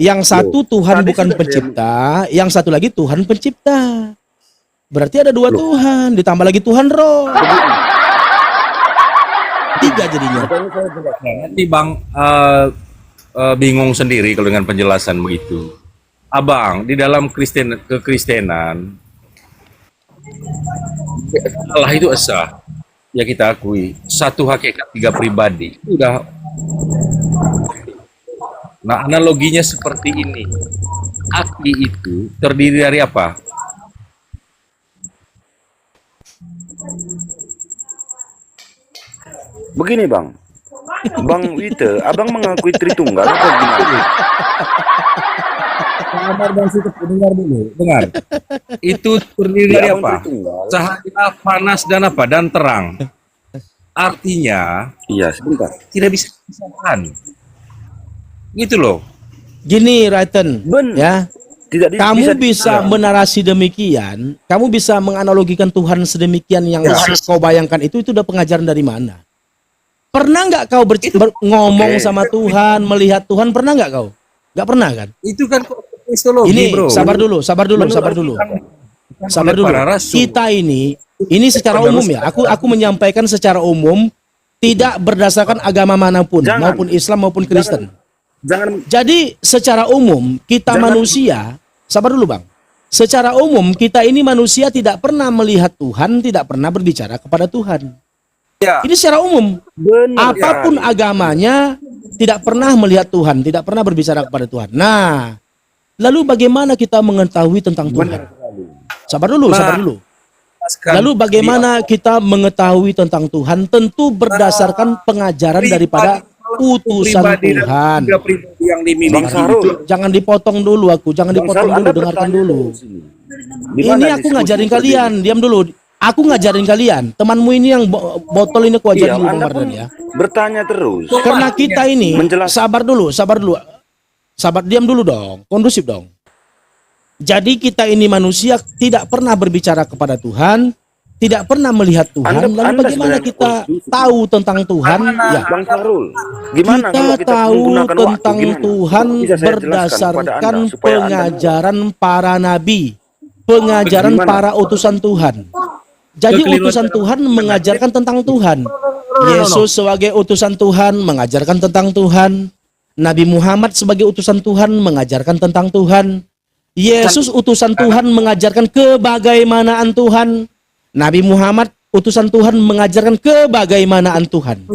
Yang satu Tuhan tadi bukan sudah pencipta, yang satu lagi Tuhan pencipta. Berarti ada dua Tuhan, ditambah lagi Tuhan Roh. Tiga jadinya. Nanti Bang bingung sendiri kalau dengan penjelasan begitu. Abang, di dalam kekristenan Allah itu esa. Ya kita akui, satu hakikat tiga pribadi. Itu udah. Nah, analoginya seperti ini. Aki itu terdiri dari apa? Begini Bang Wite, Abang mengakui Tritunggal atau gimana? Dengar dulu, dengar. Itu terdiri dari Ya, apa? Tritunggal. Cahaya, panas, dan apa? Dan terang. Artinya Iya, sebentar. tidak bisa dipisahkan. Gitu loh. Gini Raiten, Ben, ya. tidak di- Kamu bisa dipisah. menarasi demikian, kamu bisa menganalogikan Tuhan sedemikian yang kau bayangkan itu udah pengajaran dari mana? Pernah nggak kau ngomong Oke. sama Tuhan, melihat Tuhan, pernah nggak kau? Nggak pernah kan? Itu kan kristologi, Ini bro. sabar dulu. Sabar dulu. Para rasul. Kita ini secara umum ya. Aku menyampaikan secara umum, tidak berdasarkan agama manapun, Jangan. maupun Islam maupun Kristen. Jangan Jadi secara umum kita manusia, sabar dulu Bang. Secara umum kita ini manusia tidak pernah melihat Tuhan, tidak pernah berbicara kepada Tuhan. Ya. Ini secara umum. benar. Apapun agamanya tidak pernah melihat Tuhan, tidak pernah berbicara kepada Tuhan. Nah, lalu bagaimana kita mengetahui tentang Tuhan? Sabar dulu. Lalu bagaimana kita mengetahui tentang Tuhan? Tentu berdasarkan pengajaran daripada utusan pribadi dan Tuhan. tiga pribadi yang dimiliki Bang Sarul. itu. Jangan dipotong dulu aku, jangan Bang dipotong Sarul, dulu, Anda dengarkan bertanya dulu. terus ini. Di mana Ini aku diskusi ngajarin seperti kalian, ini? diam dulu. Aku ngajarin kalian. Temanmu ini yang botol ini aku ajarin Iya, dulu Bang Anda Mardan pun ya. bertanya terus. Karena kita ini Menjelas- sabar dulu. Sabar, diam dulu dong. Kondusif dong. Jadi kita ini manusia tidak pernah berbicara kepada Tuhan, tidak pernah melihat Tuhan. Anda- Lalu Anda bagaimana sebenarnya kita kondusif. tahu tentang Tuhan? Ya, Bang Sarul, gimana kalau kita kita tahu menggunakan waktu? tentang Gimana? Tuhan Bisa saya jelaskan kepada berdasarkan Anda, supaya Anda pengajaran para nabi, pengajaran Bagaimana? para utusan Tuhan. Jadi Kekeliruan utusan Tuhan mengajarkan tentang Tuhan. Yesus sebagai utusan Tuhan mengajarkan tentang Tuhan. Nabi Muhammad sebagai utusan Tuhan mengajarkan tentang Tuhan. Yesus utusan Tuhan mengajarkan kebagaimanaan Tuhan. Nabi Muhammad utusan Tuhan mengajarkan kebagaimanaan Tuhan.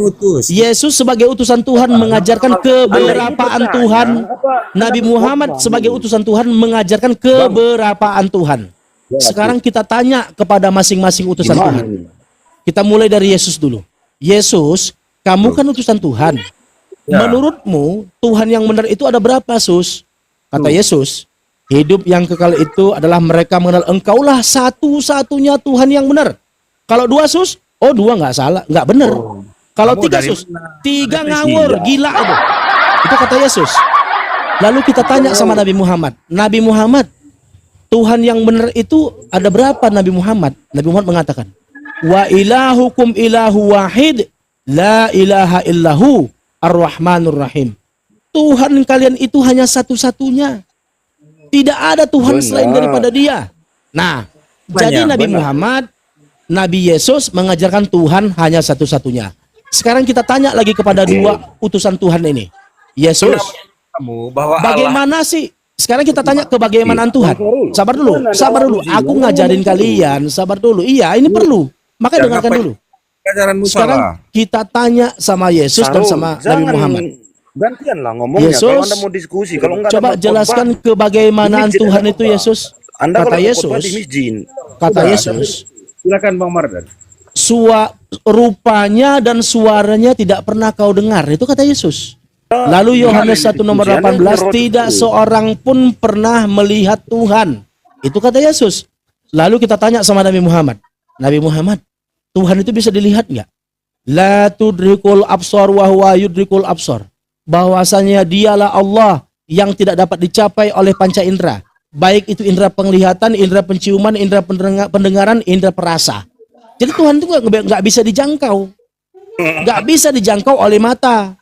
Yesus sebagai utusan Tuhan mengajarkan keberapaan Tuhan. Nabi Muhammad sebagai utusan Tuhan mengajarkan keberapaan Tuhan. Sekarang kita tanya kepada masing-masing utusan Tuhan. Kita mulai dari Yesus dulu. Yesus, kamu kan utusan Tuhan. Menurutmu Tuhan yang benar itu ada berapa, Sus? Kata Yesus, hidup yang kekal itu adalah mereka mengenal engkaulah satu-satunya Tuhan yang benar. Kalau dua, Sus? Oh, dua nggak salah, nggak benar. Kalau Kamu tiga, dari Sus? mana? Tiga Definisi. ngawur, gila itu. Itu kata Yesus. Lalu kita tanya sama Nabi Muhammad. Nabi Muhammad, Tuhan yang benar itu ada berapa Nabi Muhammad? Nabi Muhammad mengatakan, wa ilahukum ilahu wahid, la ilaha illahu ar-Rahmanur Rahim. Tuhan kalian itu hanya satu-satunya. Tidak ada Tuhan selain daripada Dia. Nah, jadi Nabi Muhammad, Nabi Yesus mengajarkan Tuhan hanya satu-satunya. Sekarang kita tanya lagi kepada dua utusan Tuhan ini. Yesus, Kamu bahwa bagaimana sih? Sekarang kita tanya ke bagaimana Tuhan. Sabar dulu. Aku ngajarin kalian. Sabar dulu. Iya, ini perlu. Maka dengarkan dulu. ajaranmu Sekarang salah. kita tanya sama Yesus dan Sarul, sama Nabi jangan Muhammad. gantianlah ngomongnya. Yesus, Kalau Anda mau diskusi, kalau enggak coba Anda mau jelaskan khotbah, kebagaimanaan di masjid Tuhan Anda itu khotbah. Yesus. Anda Kata kalau mau Yesus, khotbah di masjid. kata Sudah, Yesus, Silakan Bang Mardan. rupanya dan suaranya tidak pernah kau dengar. Itu kata Yesus. Lalu Yohanes 1 nomor 18, tidak seorang pun pernah melihat Tuhan. Itu kata Yesus. Lalu kita tanya sama Nabi Muhammad. Nabi Muhammad, Tuhan itu bisa dilihat nggak? La tudrikul absar wa huwa yudrikul absar. Bahwasanya dialah Allah yang tidak dapat dicapai oleh panca indera. Baik itu indera penglihatan, indera penciuman, indera pendengaran, indera perasa. Jadi Tuhan itu nggak bisa dijangkau. Nggak bisa dijangkau oleh mata.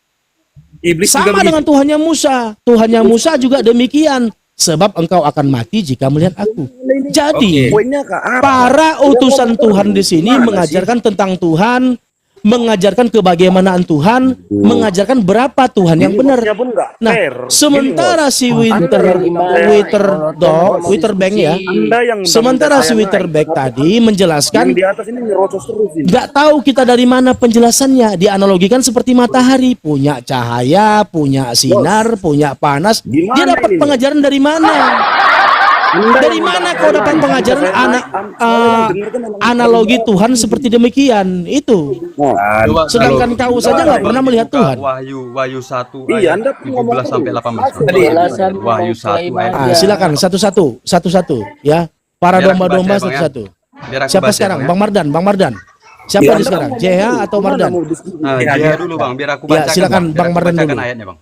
Iblis juga Sama begitu. dengan Tuhannya Musa. Tuhannya Musa juga demikian. Sebab engkau akan mati jika melihat aku. Jadi, Poinnya Kak, apa? para utusan Tuhan di sini mengajarkan tentang Tuhan, mengajarkan kebagaimanaan Tuhan, mengajarkan berapa Tuhan yang benar. Bosnya pun nggak Nah, fair. sementara si Witterbank ya, Anda yang sementara si saya Witterbank naik, tadi yang menjelaskan, di atas ini nyerocos terus ini. nggak tahu kita dari mana penjelasannya. Dianalogikan seperti matahari, punya cahaya, punya sinar, punya panas. Gimana Dia dapat ini? pengajaran dari mana? Dari mana kau dapat pengajaran analogi Tuhan seperti demikian? Itu. Coba Sedangkan kau saja nggak pernah melihat Tuhan. Wahyu 1 Iya, ayat Anda ngomong 17 sampai 18. Tadi, Wahyu 1 ayat Silakan satu-satu ya. Para Biar aku domba-domba baca ya, Bang, ya. satu-satu. Biar aku Siapa baca, sekarang? Bang, ya. Bang Mardan. Siapa Iya, di sekarang? JH atau Mardan? Jiha dulu Bang, biar aku Ya, bacakan. silakan, Biar Bang aku Mardan bacakan dulu. ayatnya, Bang.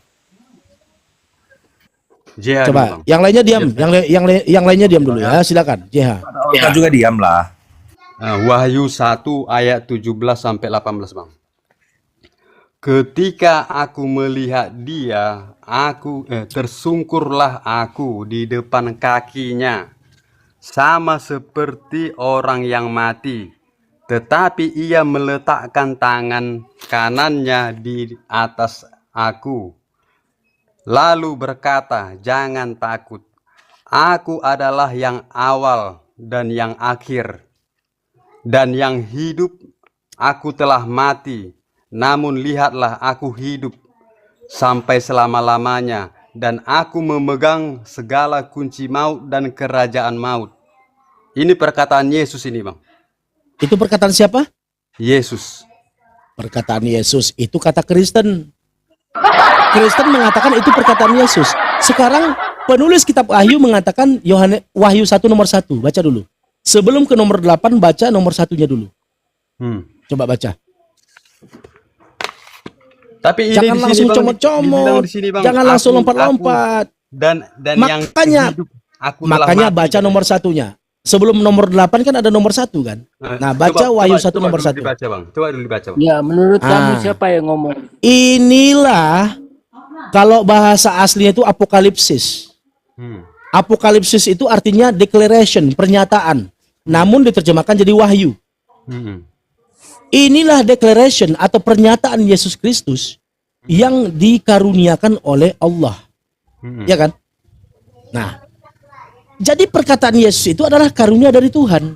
Jiha dulu, Coba, Bang. yang lainnya diam. Yang lainnya diam dulu ya. Silakan, JH. Kita juga diam lah. Nah, Wahyu 1 ayat 17 sampai 18, Bang. Ketika aku melihat dia, tersungkurlah aku di depan kakinya, sama seperti orang yang mati. Tetapi ia meletakkan tangan kanannya di atas aku, lalu berkata, jangan takut. Aku adalah yang awal dan yang akhir, dan yang hidup. Aku telah mati, namun lihatlah aku hidup sampai selama-lamanya, dan aku memegang segala kunci maut dan kerajaan maut. Ini perkataan Yesus ini, Bang. Itu perkataan siapa? Yesus. Perkataan Yesus itu kata Kristen. Kristen mengatakan itu perkataan Yesus. Sekarang penulis kitab Wahyu mengatakan Wahyu 1 nomor 1. Baca dulu. Sebelum ke nomor 8, baca nomor 1-nya dulu. Coba baca. Tapi ini Jangan di langsung sini, Bang, comot-comot. dibilang di sini, Bang, Jangan langsung aku- lompat-lompat. Dan yang Makanya hidup, aku telah makanya mati. baca nomor 1-nya. Sebelum nomor 8 kan ada nomor 1 kan. Nah, baca Wahyu 1 nomor 1. Dibaca, Bang. Coba dulu dibaca, Bang. Ya, menurut kamu Ah. siapa yang ngomong? Inilah kalau bahasa aslinya itu apokalipsis. Apokalipsis itu artinya declaration, pernyataan. Namun diterjemahkan jadi wahyu. Inilah declaration atau pernyataan Yesus Kristus yang dikaruniakan oleh Allah. Ya kan? Nah, jadi perkataan Yesus itu adalah karunia dari Tuhan.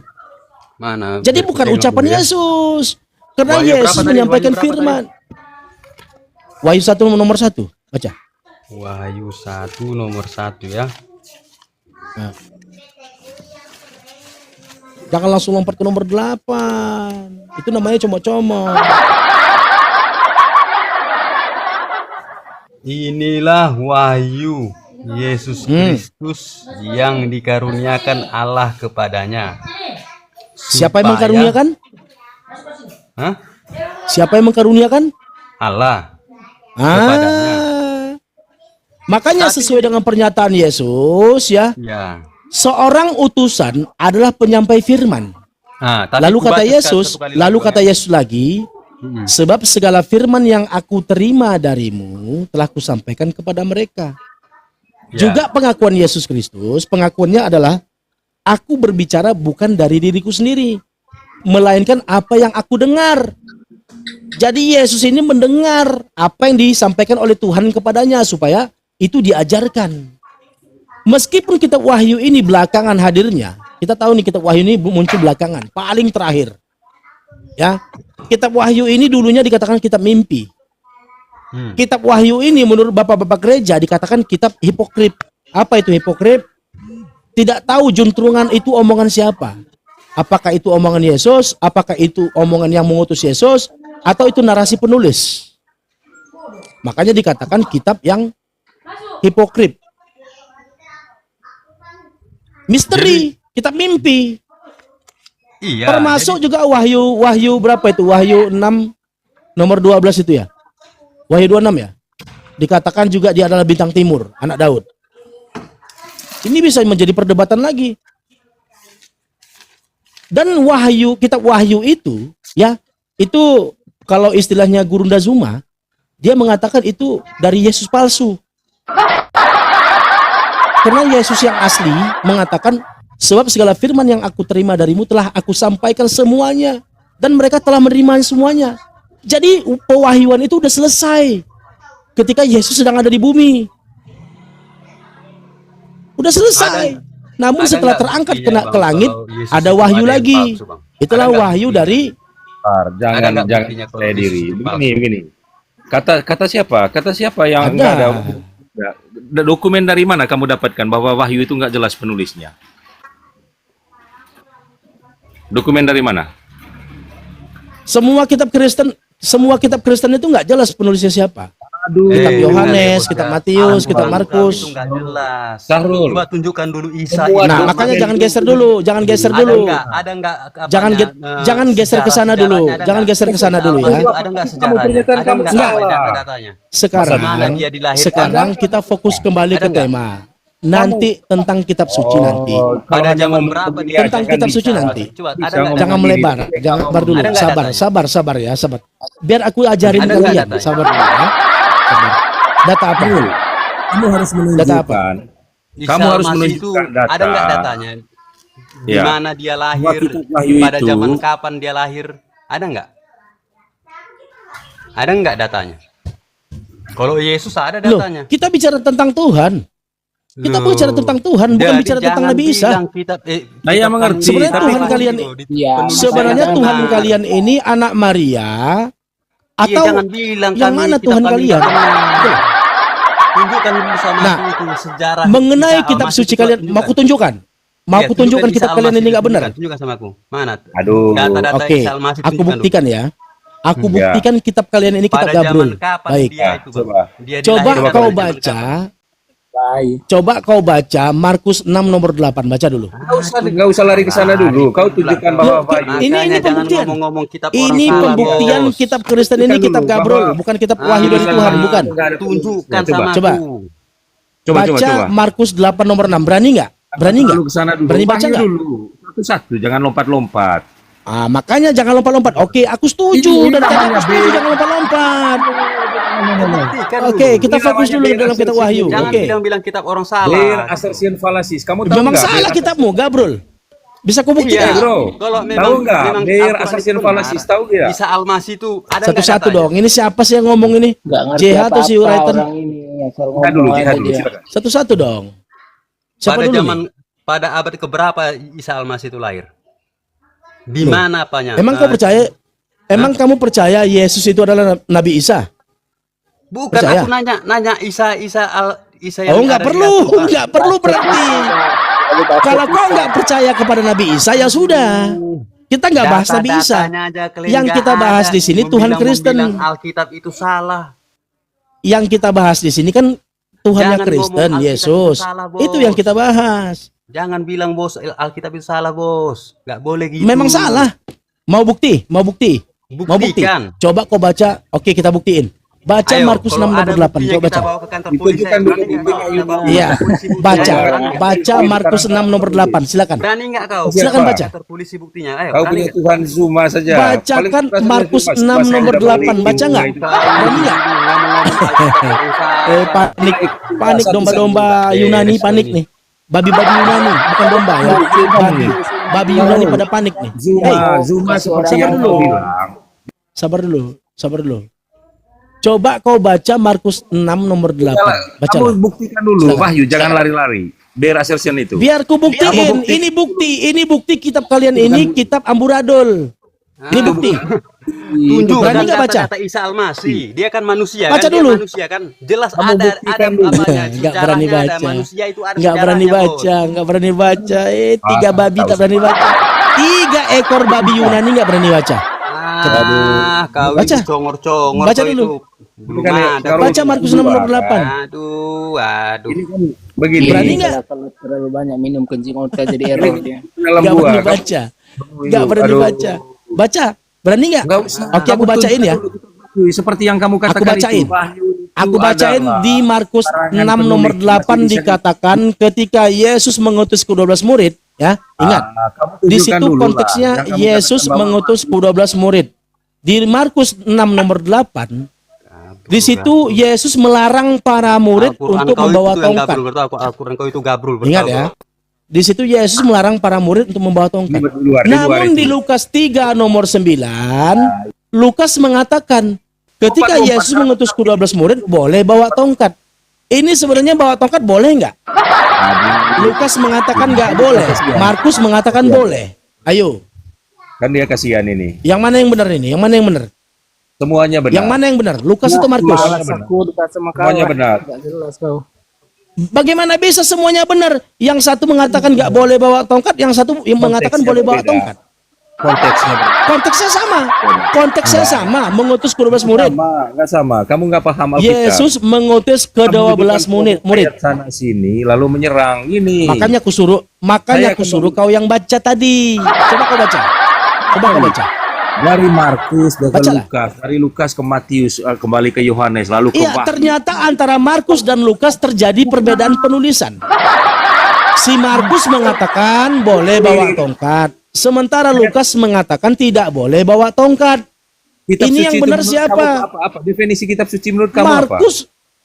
Mana? Jadi bukan ucapan Yesus. Karena Wahyu berapa Yesus tadi? menyampaikan Wahyu berapa firman. Wahyu 1 nomor 1. Baca. Wahyu 1 nomor 1 ya. Nah. Jangan langsung lompat ke nomor 8. Itu namanya comot-comot. Inilah wahyu Yesus Kristus yang dikaruniakan Allah kepadanya. Siapa yang mengkaruniakan? Hah? Siapa yang mengkaruniakan? Allah. Makanya sesuai dengan pernyataan Yesus ya, Ya. seorang utusan adalah penyampai firman. Nah, tapi Lalu aku kata baca Yesus, satu kali lalu lagi, kata Bang, ya. Yesus lagi, sebab segala firman yang aku terima darimu telah kusampaikan kepada mereka. Ya. Juga pengakuan Yesus Kristus, pengakuannya adalah aku berbicara bukan dari diriku sendiri, melainkan apa yang aku dengar. Jadi Yesus ini mendengar apa yang disampaikan oleh Tuhan kepadanya supaya itu diajarkan. Meskipun kitab Wahyu ini belakangan hadirnya, kita tahu nih kitab Wahyu ini muncul belakangan, paling terakhir. Ya, kitab Wahyu ini dulunya dikatakan kitab mimpi. Kitab Wahyu ini menurut bapak-bapak gereja dikatakan kitab hipokrip. Apa itu hipokrip? Tidak tahu juntrungan itu omongan siapa. Apakah itu omongan Yesus, apakah itu omongan yang mengutus Yesus, atau itu narasi penulis. Makanya dikatakan kitab yang hipokrip. Misteri, kitab mimpi. Iya. Termasuk juga Wahyu berapa itu? Wahyu 6 nomor 12 itu ya. Wahyu 26 ya. Dikatakan juga dia adalah bintang timur, anak Daud. Ini bisa menjadi perdebatan lagi. Dan Wahyu, kitab Wahyu itu ya, itu kalau istilahnya Gurunda Zuma, dia mengatakan itu dari Yesus palsu. Karena Yesus yang asli mengatakan, sebab segala firman yang aku terima darimu telah aku sampaikan semuanya. Dan mereka telah menerima semuanya. Jadi pewahyuan itu udah selesai. Ketika Yesus sedang ada di bumi. Udah selesai. Namun setelah terangkat ke langit, ada wahyu lagi. Itulah wahyu dari... Jangan saya diri. Begini. Kata siapa? Kata siapa yang enggak ada? Dokumen dari mana kamu dapatkan bahwa wahyu itu enggak jelas penulisnya? Dokumen dari mana? Semua kitab Kristen itu nggak jelas penulisnya siapa. Kitab Yohanes, kitab Matius, kitab Markus. Enggak jelas. Sahrul. Coba tunjukkan dulu Isa. Nah, makanya jangan geser dulu, jangan geser dulu. Ada enggak Jangan geser ke sana dulu. Jangan geser ke sana dulu ya. Ada enggak sejarahnya? Ada enggak datanya? Sekarang kita fokus kembali ke tema. Nanti tentang kitab suci nanti. Pada zaman berapa dia Tentang kitab suci nanti. Coba, ada enggak Jangan melebar, jangan lebar dulu. Ada enggak Sabar ya, sabar. Biar aku ajarin Ada enggak kalian. datanya? Sabar dulu ya. Sabar. Data apa? Kamu harus Data apa? Isa Kamu harus Masih menunjukkan itu, data. Ada enggak datanya? Di Ya. mana dia lahir? Wahyu Pada itu- zaman kapan dia lahir? Ada enggak? Ada enggak datanya? Kalau Yesus ada Loh, datanya. kita bicara tentang Tuhan. Kita Loh. bicara tentang Tuhan, bukan Jadi bicara tentang jangan Nabi Isa. bilang Saya mengerti, Sebenarnya tapi Tuhan kalian, sebenarnya Tuhan kalian ini anak Maria atau jangan bilang yang kami, mana kitab Tuhan kami kalian? tidak benar. Betul. Tunjukkan dulu sama Nah, aku itu sejarah mengenai Isa kitab Al-Masih suci itu, kalian, mau aku tunjukkan? Mau Iya, aku tunjukkan Isa kitab kalian Al-Masih ini nggak benar? Tunjukkan sama aku. Mana? Aduh. Data-data Oke, Isa Al-Masih aku tunjukkan buktikan ya. Aku Ya. buktikan kitab kalian ini kitab Pada zaman Gabrul. kapan Baik. dia itu, Bang? Coba. Dia Coba dilahirkan kau pada zaman baca. kapan? Coba kau baca Markus 6 nomor 8. Baca dulu. Nggak usah lari ke sana dulu. Kau tunjukkan bahwa Wahyu. Ini Makanya jangan pembuktian. ngomong-ngomong kitab orang Ini salah, pembuktian Bos. kitab Kristen ini Buktikan kitab dulu Gabrul, bahwa- bukan kitab wahyu dari Tuhan, bukan. Tunjukkan Coba. sama Coba. aku. Baca Markus 8 nomor 6. Berani nggak? Berani nggak? Dulu ke sana dulu. Berani baca Wahyu nggak? dulu. Satu-satu, jangan lompat-lompat. Ah, makanya jangan lompat-lompat. Oke, aku setuju. Dari tadi aku setuju, jangan lompat-lompat. Buktikan Oke, dulu. kita fokus dulu namanya dalam kitab wahyu. Jangan Oke. bilang-bilang kitab orang Clear salah. assertion fallacies. Kamu tahu Memang nggak? salah kitabmu, Gabrul. Bisa aku Iya, buktikan. bro. Kalau Tahu memang nggak? memang Clear Al-Quran assertion itu fallacies. benar, Tahu nggak? Isa Al-Masih itu ada nggak Satu-satu datanya? dong. Ini siapa sih yang ngomong ini? Nggak ngerti JH atau si apa-apa Wrighton? orang ini. Asal Jihad dulu, ngomong jihad aja dulu. dia. Silakan. Satu-satu dong. Siapa Pada dulu zaman nih? pada abad keberapa Isa Al-Masih itu lahir? Di mana apanya? Emang kau percaya? Emang kamu percaya Yesus itu adalah Nabi Isa? Bukan, percaya? aku nanya Isa Oh, yang nggak ada di perlu, Al-Quran. nggak perlu berarti. Kalau kau nggak percaya kepada Nabi Isa, ya sudah. Kita nggak bahas Nabi Isa. Data-datanya aja kalian Yang nggak kita bahas ada. di sini Tuhan Kristen. Membilang Alkitab itu salah. Yang kita bahas di sini kan Tuhannya Jangan Kristen, ngomong Alkitab Yesus. itu salah, Bos. Itu yang kita bahas. Jangan bilang bos Alkitab itu salah, Bos. Nggak boleh gitu. Memang salah. Mau bukti? Mau bukti? Mau bukti? Buktikan. Coba kau baca. Oke, kita buktiin. Baca Ayo, Markus 6 kalau ada nomor 8. buktinya Coba kita baca. bawa ke kantor polisi. Ditunjukkan dulu Berani nggak buktinya, kau? Kita bawa ke Iya. kantor polisi buktinya. Baca. Berani nggak? Baca Markus 6 nomor 8. Silakan. Berani nggak kau? Silakan Siapa? baca. Kantor polisi buktinya. Ayo, Kau berani punya nggak? Tuhan Zuma saja. Paling Bacakan keras adalah Markus Zuma. 6 Zuma nomor saya 8. tidak Baca boleh nggak? itu. Berani nggak? Panik. Panik domba-domba Yunani panik nih. Babi-babi Yunani, bukan domba ya. Babi. Babi Yunani pada panik nih. Zuma seperti sabar yang dulu. kau bilang. Sabar dulu, sabar dulu. Coba kau baca Markus 6 nomor 8. Baca. Kamu buktikan dulu, Silakan. Wahyu, jangan lari-lari. Bear assertion itu. Biar ku buktiin. Ini bukti kitab kalian ini kitab amburadul. Ini bukti. Tunjukkan Berani nggak baca? kata-kata Isa Al-Masih. Dia kan manusia Baca kan? Dia dulu. manusia kan? Jelas Kamu ada buktikan dulu. apanya? Nggak berani Sejarahnya ada. baca. Manusia itu ada Nggak berani sejarahnya, Bos. baca, nggak berani baca. Tiga babi tahu. tak berani baca. 3 ekor babi Yunani nggak berani baca. Kau Baca. itu congor-congor. Baca kau dulu. itu. Belum Kan ya, ada. kalau- Baca Markus 6 nomor 8. Aduh. Ini kan begini. Berani nggak? Kalau terlalu banyak minum kencing otak jadi error dia. Dalam Nggak gua. berani baca. Nggak berani Aduh. baca. Baca. Berani nggak? Nggak usah. Oke, aku Kamu bacain ya. tunjukkan dulu. Seperti yang kamu katakan bacain. itu. Wahyu itu Aku bacain adalah di Markus karangan 6 nomor penulis 8 bahasa dikatakan ketika Yesus mengutus ke-12 murid, ya. Ingat, kamu di tunjukkan situ dulu lah. konteksnya Yang kamu Yesus katakan bahwa mengutus ke-12 murid. Di Markus 6 nomor 8, di situ Yesus melarang para murid Al-Quran untuk kau membawa itu yang tongkat. gabrul, bertahu. Al-Quran kau itu gabrul. Ingat bertahu. ya. Di situ Yesus melarang para murid untuk membawa tongkat. di luar Namun itu. di Lukas 3 nomor 9, Lukas mengatakan ketika Yesus mengutus ke-12 murid boleh bawa tongkat. Ini sebenarnya bawa tongkat boleh nggak? Lukas mengatakan nggak boleh. Markus mengatakan boleh. Ayo, Kan dia kasihan ini. yang mana yang benar ini? Yang mana yang benar? Semuanya benar. Yang mana yang benar? Lukas atau Markus? Aku dikasih sama Semuanya kawan. benar. Nggak jelas kau. Bagaimana bisa semuanya benar? Yang satu mengatakan nggak boleh bawa tongkat, yang satu yang mengatakan Konteksnya boleh bawa berbeda. tongkat. Konteksnya berbeda. Konteksnya sama. Konteksnya sama. Mengutus ke-12 murid. Nggak sama. Kamu nggak paham Alkitab. Yesus mengutus ke-12 murid. Ayat sana sini lalu menyerang ini. Makanya Saya ku suruh kau yang baca tadi. Coba kau baca. Coba kau baca. dari Markus ke Bacalah. Lukas, dari Lukas ke Matius, kembali ke Yohanes, lalu ke Iya, Wahyu. ternyata antara Markus dan Lukas terjadi perbedaan penulisan. Si Markus mengatakan boleh bawa tongkat, sementara Lukas mengatakan tidak boleh bawa tongkat. Kitab Ini suci yang itu benar menurut siapa? kamu apa? Definisi kitab suci menurut kamu apa?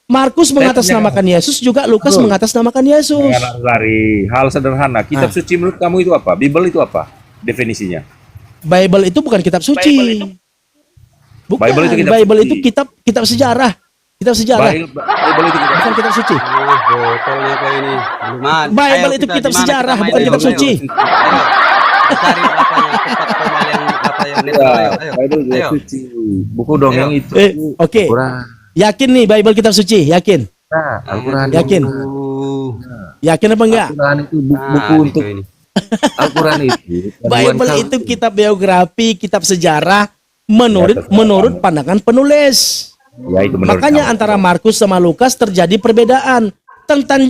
Markus mengatasnamakan Yesus, juga Lukas Betul. mengatasnamakan Yesus. Jangan lari. Hal sederhana. Kitab suci menurut kamu itu apa? Bible itu apa? Definisinya. Bible itu bukan kitab suci. Bukan. Bible itu kitab Bible suci. itu kitab sejarah. Kitab sejarah. Bible itu kitab Bukan kitab suci. Botolnya kayak ini. Belum ada. Bible Ayo, itu kita kitab di mana sejarah, kita main? bukan Ayo, kitab ayo. suci. Ayo. Cari apanya tempat formal yang apa yang netral. Ayo, ayo. Bible kitab Ayo. suci. Buku dong Ayo. yang itu. Oke. Quran. Yakin nih Bible kitab suci? Yakin? Nah, Al-Quran. Yakin? Yakin apa enggak? Al-Quran itu buku Nah, untuk itu ini. Al-Quran itu. Bible itu kitab biografi, kitab sejarah menurut pandangan penulis. Ya, itu menurut Makanya kamu. antara Markus sama Lukas terjadi perbedaan.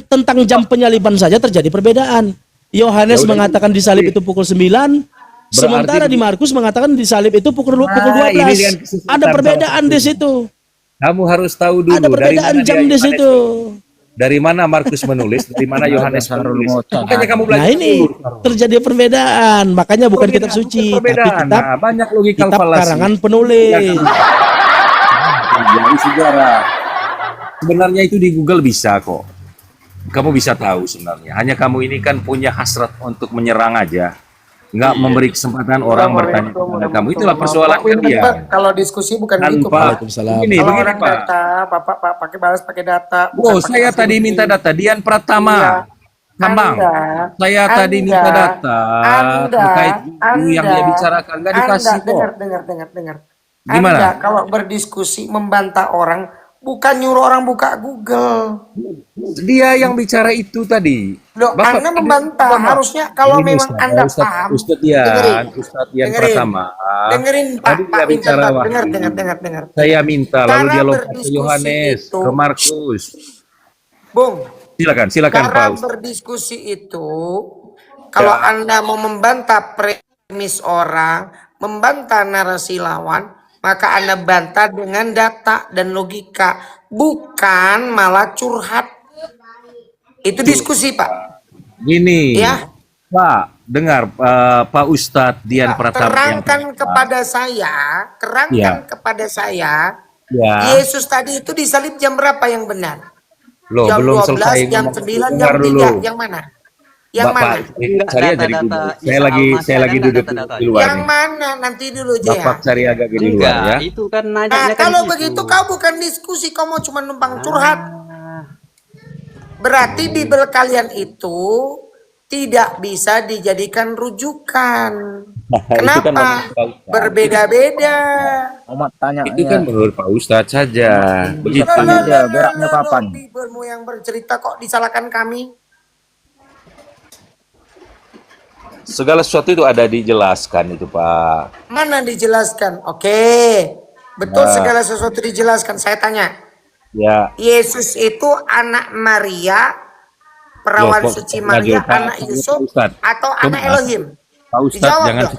Tentang jam penyaliban saja terjadi perbedaan. Yohanes mengatakan disalib itu pukul 9, sementara di Markus mengatakan disalib itu pukul 12. ini kan kesesatan Ada perbedaan di situ. Kamu harus tahu dulu Ada perbedaan jam di situ. Dari mana Markus menulis, dari mana Yohanes menulis. Makanya kamu belajar Nah ini dulu. terjadi perbedaan. Makanya bukan kitab suci, tapi Perbedaan. kitab Nah, banyak logikal kitab falasi. karangan penulis. Jadi sejarah. Sebenarnya itu di Google bisa kok. Kamu bisa tahu sebenarnya. Hanya kamu ini kan punya hasrat untuk menyerang aja. Nggak memberi kesempatan orang bertanya kepada kamu. Itulah persoalan kalian. Kalau diskusi bukan gitu, Pak. Waalaikumsalam. Begini, Kalau begini, orang Pak. data, Bapak pakai balas pakai data. Oh, bukan pakai saya tadi asumsi. minta data. Dian Pratama. Iya. Kambang. Saya tadi minta data terkait buku yang dia bicarakan. Nggak dikasih kok. Dengar. Gimana? Anda kalau berdiskusi membantah orang, bukan nyuruh orang buka Google. Dia yang bicara itu tadi. Loh, Anda membantah. Harusnya kalau Ini memang Anda paham. Ustadz Dian Pratama. Dengerin Pak, Tadi dia bicara Pak. wahyu. Dengar. Saya minta lalu Cara dia lompat ke berdiskusi Yohanes, itu- ke Markus. Bung, Silakan cara Pak Ustadz. berdiskusi itu, kalau Anda mau membantah premis orang, membantah narasi lawan, maka Anda bantah dengan data dan logika, bukan malah curhat. Itu diskusi, Pak. Gini, Ya. Pak, dengar Pak Ustadz Dian Pratama. Terangkan kepada saya, Ya. Yesus tadi itu disalib jam berapa yang benar? Loh, Jam belum 12, selesai jam ngomong. 9, Dengar jam dulu. 3, yang mana? Yang mana? Cari aja di Google. Saya lagi duduk di luar Yang nih. mana? Nanti dulu aja ya. Bapak cari agak di luar ya. Itu kan Nah, nanya kan kalau gitu. begitu kau bukan diskusi, kau mau cuma numpang curhat. Berarti Bible kalian itu tidak bisa dijadikan rujukan. Nah, itu kan Kenapa? menurut Pak Ustadz. Berbeda-beda. Itu kan menurut Pak Ustadz saja. Begitu. Biblemu yang bercerita kok disalahkan kami? Segala sesuatu itu ada dijelaskan itu Pak. Mana dijelaskan? Oke. Betul, Nah. segala sesuatu dijelaskan. Saya tanya. Ya. Yesus itu anak Maria, perawan Loh, kok suci nggak Maria, jawab, Pak? anak Yusuf, Ustadz. atau Coba. anak Elohim? Pak Ustadz Dijawab jangan dong.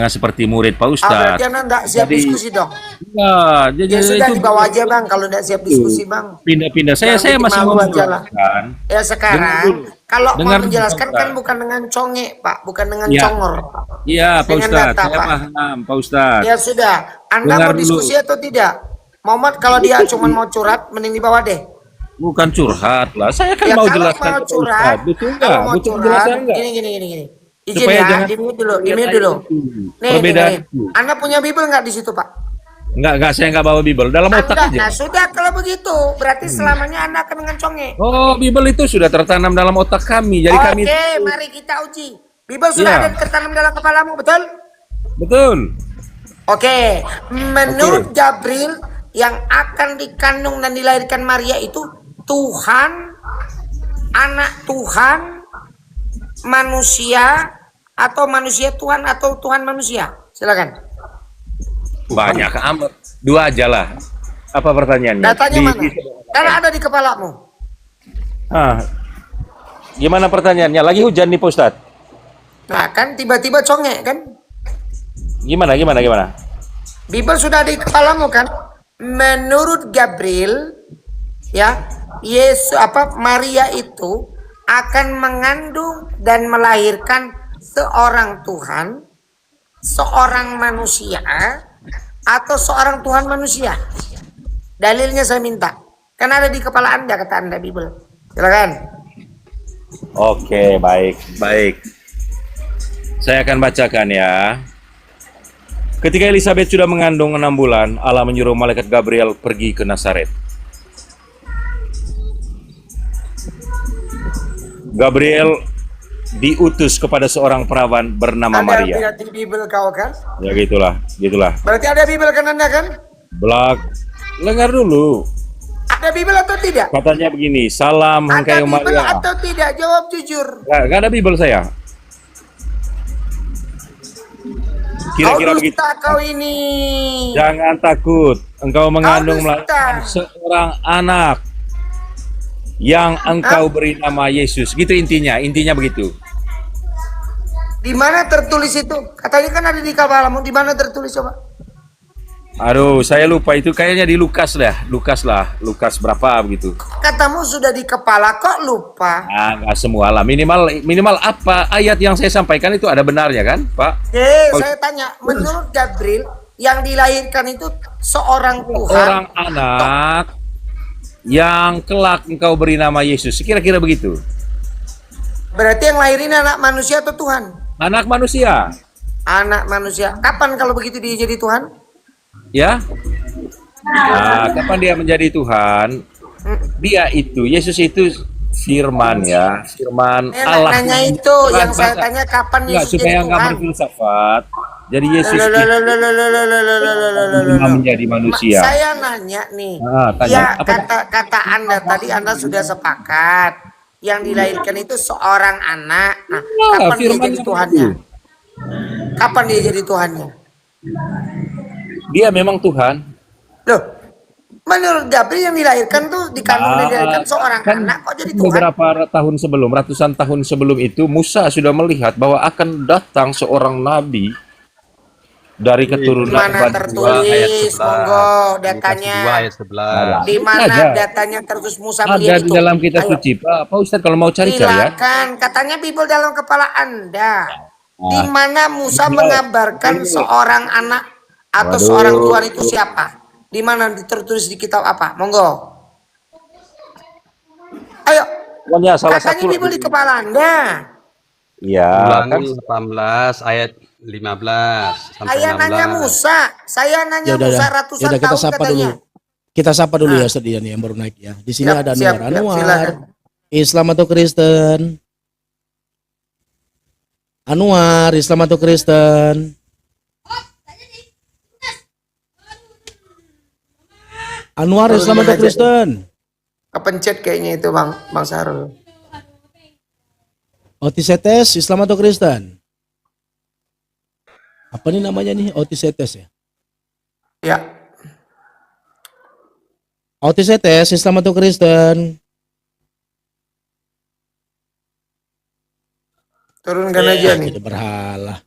seperti murid Pak Berarti Ustadz. Anda enggak siap Jadi- diskusi dong. Nah, Ya sudah dibawa aja Bang kalau enggak siap diskusi Bang. pindah-pindah. Saya Jangan masih bikin mau malu aja lah. menjelaskan. Ya sekarang Dengar dulu. kalau Dengar mau dulu, menjelaskan Pak kan Ustadz. bukan dengan conge Pak, bukan dengan Iya. congor. Iya Pak Dengan Ustadz, data, saya Pak. paham Pak Ustadz. Ya sudah, Anda Dengar mau diskusi dulu. atau tidak? Muhammad kalau dia cuma mau curhat mending dibawa deh. Bukan curhat lah, saya kan Ya mau kalau jelaskan mau ke Pak curhat, Ustadz. Betul kalau nggak? mau Butuh curhat, penjelasan nggak? gini. Izin Supaya ya, jangan di mute dulu. Nih, perbedaan dengerin. itu. Anda punya Bible nggak di situ Pak? Enggak, saya nggak bawa Bible. Dalam otak Anda, aja. nah sudah kalau begitu, berarti selamanya Anda akan dengan conge. Oh, Bible itu sudah tertanam dalam otak kami. Jadi kami Oke, mari kita uji. Bible sudah Iya. ada tertanam dalam kepalamu, betul? betul. Oke, menurut Gabriel yang akan dikandung dan dilahirkan Maria itu Tuhan, anak Tuhan, manusia, atau manusia Tuhan atau Tuhan manusia? Silakan. Banyak amat. Dua aja lah. Apa pertanyaannya? Datanya mana? Karena ada di kepalamu. Gimana pertanyaannya? Lagi hujan nih Pak Ustadz. Nah, kan tiba-tiba conge kan? Gimana? Bible sudah di kepalamu kan? Menurut Gabriel, ya, Maria itu akan mengandung dan melahirkan seorang Tuhan, seorang manusia, atau seorang Tuhan manusia. Dalilnya saya minta. Kan ada di kepala Anda, kata Anda Bible. Silakan. Oke, baik. Saya akan bacakan ya. Ketika Elizabeth sudah mengandung 6 bulan, Allah menyuruh malaikat Gabriel pergi ke Nazaret. Gabriel diutus kepada seorang perawan bernama Anda Maria. lihat di Bible kau kan? Ya gitulah. Berarti ada Bible kan Anda kan? Dengar dulu. Ada Bible atau tidak? Katanya begini, salam Ada engkau Bible Maria. atau tidak? Jawab jujur. Gak ada Bible saya. Kira-kira begitu. dusta kau ini. Jangan takut. Engkau mengandung dusta. melahirkan seorang anak yang engkau beri nama Yesus. Gitu intinya. Intinya begitu. Di mana tertulis itu? Katanya kan ada di kepalamu. Di mana tertulis coba? Aduh, saya lupa itu kayaknya di Lukas lah. Lukas berapa begitu. Katamu sudah di kepala kok lupa. Nah, nggak semua lah. Minimal apa ayat yang saya sampaikan itu ada benarnya kan, Pak? Saya tanya, menurut Gabriel yang dilahirkan itu seorang Tuhan, Orang anak yang kelak engkau beri nama Yesus. Kira-kira begitu. berarti yang lahirin anak manusia atau Tuhan? Anak manusia. Anak manusia. Kapan kalau begitu dia jadi Tuhan? Ya. Nah, kapan dia menjadi Tuhan? Dia itu, Yesus itu firman ya, firman Allah. Nanya itu, yang saya tanya kapan Yesus supaya jadi nggak Tuhan? berfilsafat. Jadi Yesus itu menjadi manusia. Saya nanya nih, Tanya. ya kata Anda tadi Anda sudah sepakat yang dilahirkan itu seorang anak. Nah, kapan dia jadi Tuhannya? Kapan dia jadi Tuhannya? Dia memang Tuhan. Loh, menurut Gabriel yang dilahirkan tuh di kandung dilahirkan seorang anak kok jadi Tuhan? Beberapa tahun sebelum, ratusan tahun sebelum itu, Musa sudah melihat bahwa akan datang seorang nabi dari keturunan Mana tertulis, monggo datanya. Di mana datanya tertulis Musa ada melihat di itu? dalam kitab suci, Pak Ustadz kalau mau cari ya. Silakan, katanya Bible dalam kepala Anda. Di mana Musa mengabarkan seorang anak atau seorang Tuhan itu siapa? Di mana tertulis di kitab apa? Monggo. Ayo. Pokoknya salah Katanya satu. Bible di kepala Anda. Ya, kan Ulangan 18 ayat 15 sampai Saya 16. nanya Musa. Saya nanya Musa ratusan kita tahun sapa katanya. dulu. Kita sapa dulu ya Ustaz Dian yang baru naik ya. Di sini ada Anwar. silakan. Islam atau Kristen? Anwar, Islam atau Kristen? Anwar, Islam atau Kristen? Kepencet kayaknya itu Bang Sarul. Otisetes, Islam atau Kristen? Apa nih namanya nih? Otisetes ya? Ya. Otisetes, Islam atau Kristen? Turunkan aja nih. Jadi berhala.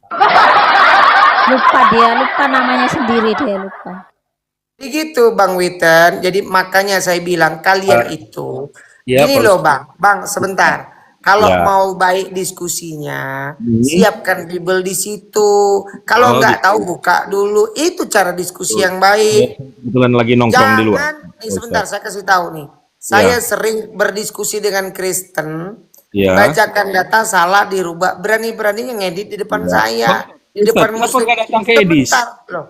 Lupa namanya sendiri dia lupa. Begitu Bang Witten. Jadi makanya saya bilang kalian itu gini loh Bang sebentar. Kalau mau baik diskusinya, siapkan Bible di situ. Kalau nggak tahu buka dulu. Itu cara diskusi yang baik. Kebetulan lagi nongkrong di luar. Jangan, nih sebentar saya kasih tahu nih. Saya sering berdiskusi dengan Kristen. Bacakan data salah dirubah. Berani-beraninya ngedit di depan saya. Di depan Muslim. Kenapa nggak datang ke Edis? Loh.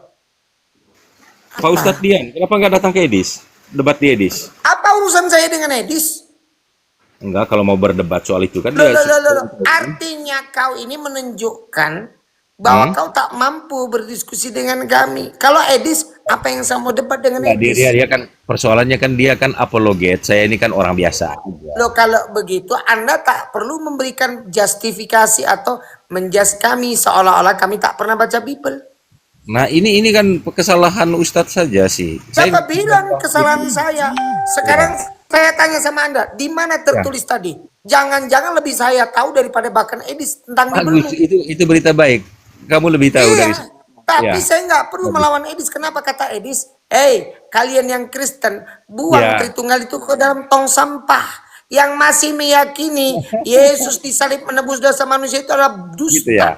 Pak Ustadz Dian, kenapa nggak datang ke Edis? Debat di Edis? Apa urusan saya dengan Edis? Enggak, kalau mau berdebat soal itu kan Loh. Artinya kau ini menunjukkan bahwa kau tak mampu berdiskusi dengan kami. Kalau Edis, apa yang saya mau debat dengan Edis? Dia kan persoalannya kan dia kan apologet. Saya ini kan orang biasa. Loh kalau begitu Anda tak perlu memberikan justifikasi atau menjas kami seolah-olah kami tak pernah baca Bible. Nah ini kan kesalahan Ustadz saja sih. Siapa bilang kesalahan saya? Sekarang saya tanya sama Anda, di mana tertulis tadi? Jangan-jangan lebih saya tahu daripada bahkan Edis tentang Bible. Bagus, itu berita baik. Kamu lebih tahu dari saya. Tapi saya nggak perlu melawan Edis. Kenapa kata Edis? Kalian yang Kristen, buang Tritunggal itu ke dalam tong sampah. Yang masih meyakini Yesus disalib menebus dosa manusia itu adalah dusta. Gitu ya?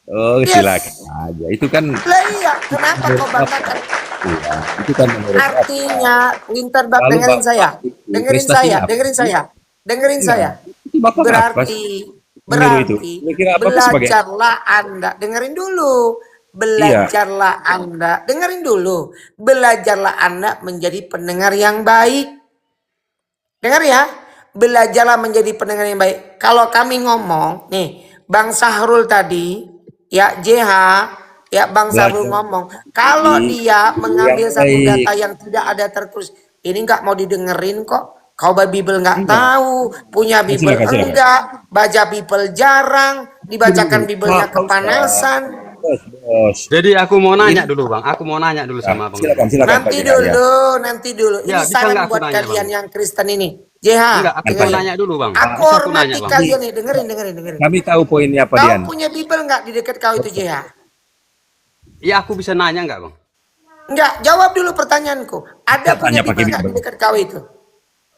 Oh, silakan aja. Itu kan. Iya, kenapa kau banggakan? Iya, itu kan menurut artinya Winterbab dengerin saya. Berarti belajarlah Anda. Dengerin dulu. Belajarlah Anda menjadi pendengar yang baik. Dengar ya. Belajarlah menjadi pendengar yang baik. Kalau kami ngomong, nih, Bang Sahrul tadi, ya JH, ya Bang Sahrul ngomong, kalau dia mengambil satu data yang tidak ada tertulis, ini nggak mau didengerin kok. Kau Bible nggak tahu, punya Bible enggak, baca Bible jarang, dibacakan Biblenya kepanasan. Bos. Jadi aku mau nanya dulu bang, aku mau nanya dulu sama bang. Silakan, silakan Pak Nanti JH, ya. dulu, nanti dulu. Ini Ya, bisa saran nggak aku buat nanya, kalian Bang? yang Kristen ini. JH, Enggak, aku mau dengerin. nanya dulu bang. Aku Bisa aku nanya hormati bang. kalian nih, dengerin. Kami tahu poinnya apa, Kau Dian. punya Bible nggak di dekat kau itu, JH? Iya aku bisa nanya nggak bang? Enggak, jawab dulu pertanyaanku. Ada Kita punya tanya pakai Bible nggak di Bible. dekat kau itu?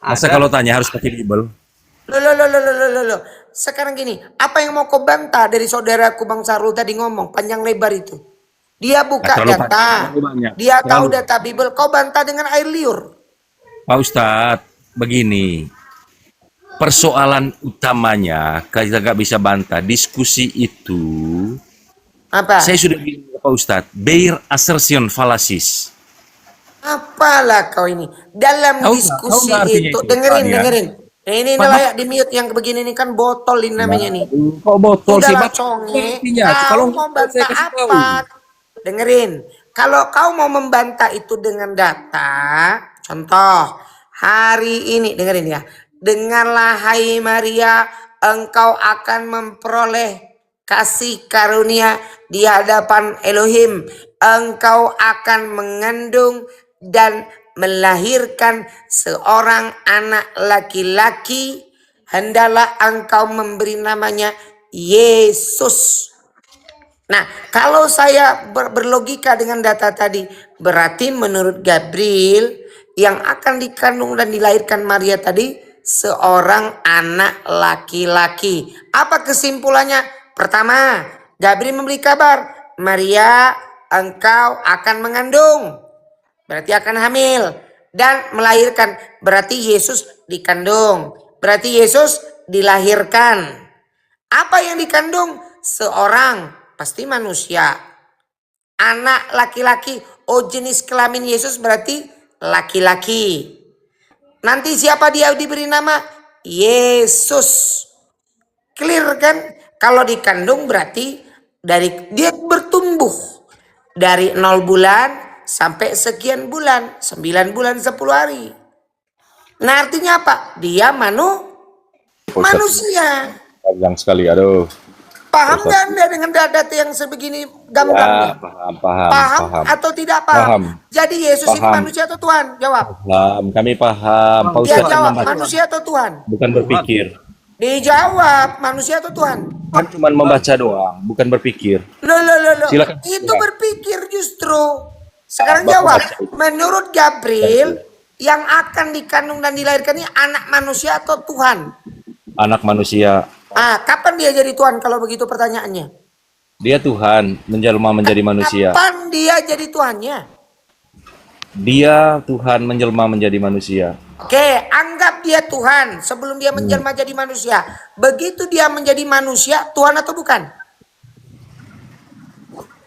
Masa Ada. kalau tanya harus pakai Bible? Loh. Sekarang gini, apa yang mau kau bantah dari saudaraku Bang Sarul tadi ngomong panjang lebar itu? Dia buka terlalu data, terlalu banyak. dia tahu Terlalu. data Bible, kau bantah dengan air liur. Pak Ustadz, begini. Persoalan utamanya, kita nggak bisa bantah. Diskusi itu, Apa? saya sudah bilang ke Pak Ustadz, bare assertion fallacies. Apalah kau ini? Dalam Tahu nggak? diskusi Tahu nggak artinya itu, itu, dengerin. Ini Pak, layak di mute yang begini ini kan botol ini namanya nih. Kok botol sih, Udahlah Pak? conge, Artinya, kau kalau mau nggak, saya bantah kasih tahu. apa? Dengerin, kalau kau mau membantah itu dengan data, contoh, hari ini, dengerin ya. Dengarlah hai Maria, engkau akan memperoleh kasih karunia di hadapan Elohim. Engkau akan mengandung dan melahirkan seorang anak laki-laki. Hendaklah engkau memberi namanya Yesus. Nah, kalau saya berlogika dengan data tadi, berarti menurut Gabriel yang akan dikandung dan dilahirkan Maria tadi seorang anak laki-laki. Apa kesimpulannya? Pertama, Gabriel memberi kabar, Maria, engkau akan mengandung, berarti akan hamil dan melahirkan, berarti Yesus dikandung, berarti Yesus dilahirkan. Apa yang dikandung? Seorang, pasti manusia, anak laki-laki. Oh, jenis kelamin Yesus berarti laki-laki. Nanti siapa dia diberi nama? Yesus. Clear kan? Kalau dikandung berarti dari dia bertumbuh dari 0 bulan sampai sekian bulan, 9 bulan 10 hari. Nah, artinya apa? Dia manusia. Panjang sekali, aduh. Paham nggak Anda dengan data yang sebegini gamblang? Ya, paham. Atau tidak paham? Paham. Jadi Yesus itu Paham. manusia atau Tuhan? Jawab. Paham, kami paham. Pak Dia Ustadz jawab, membaca, manusia atau Tuhan? bukan berpikir. Dijawab, manusia atau Tuhan? Kan cuma membaca doang, bukan berpikir. Loh. Silakan. Itu berpikir justru. Sekarang Bapak jawab. baca. Menurut Gabriel, yang akan dikandung dan dilahirkan ini anak manusia atau Tuhan? Anak manusia, Kapan dia jadi Tuhan kalau begitu pertanyaannya? dia Tuhan menjelma menjadi manusia. Kapan dia jadi Tuhannya? Dia Tuhan menjelma menjadi manusia. Oke, anggap dia Tuhan sebelum dia menjelma jadi manusia. Begitu dia menjadi manusia, Tuhan atau bukan?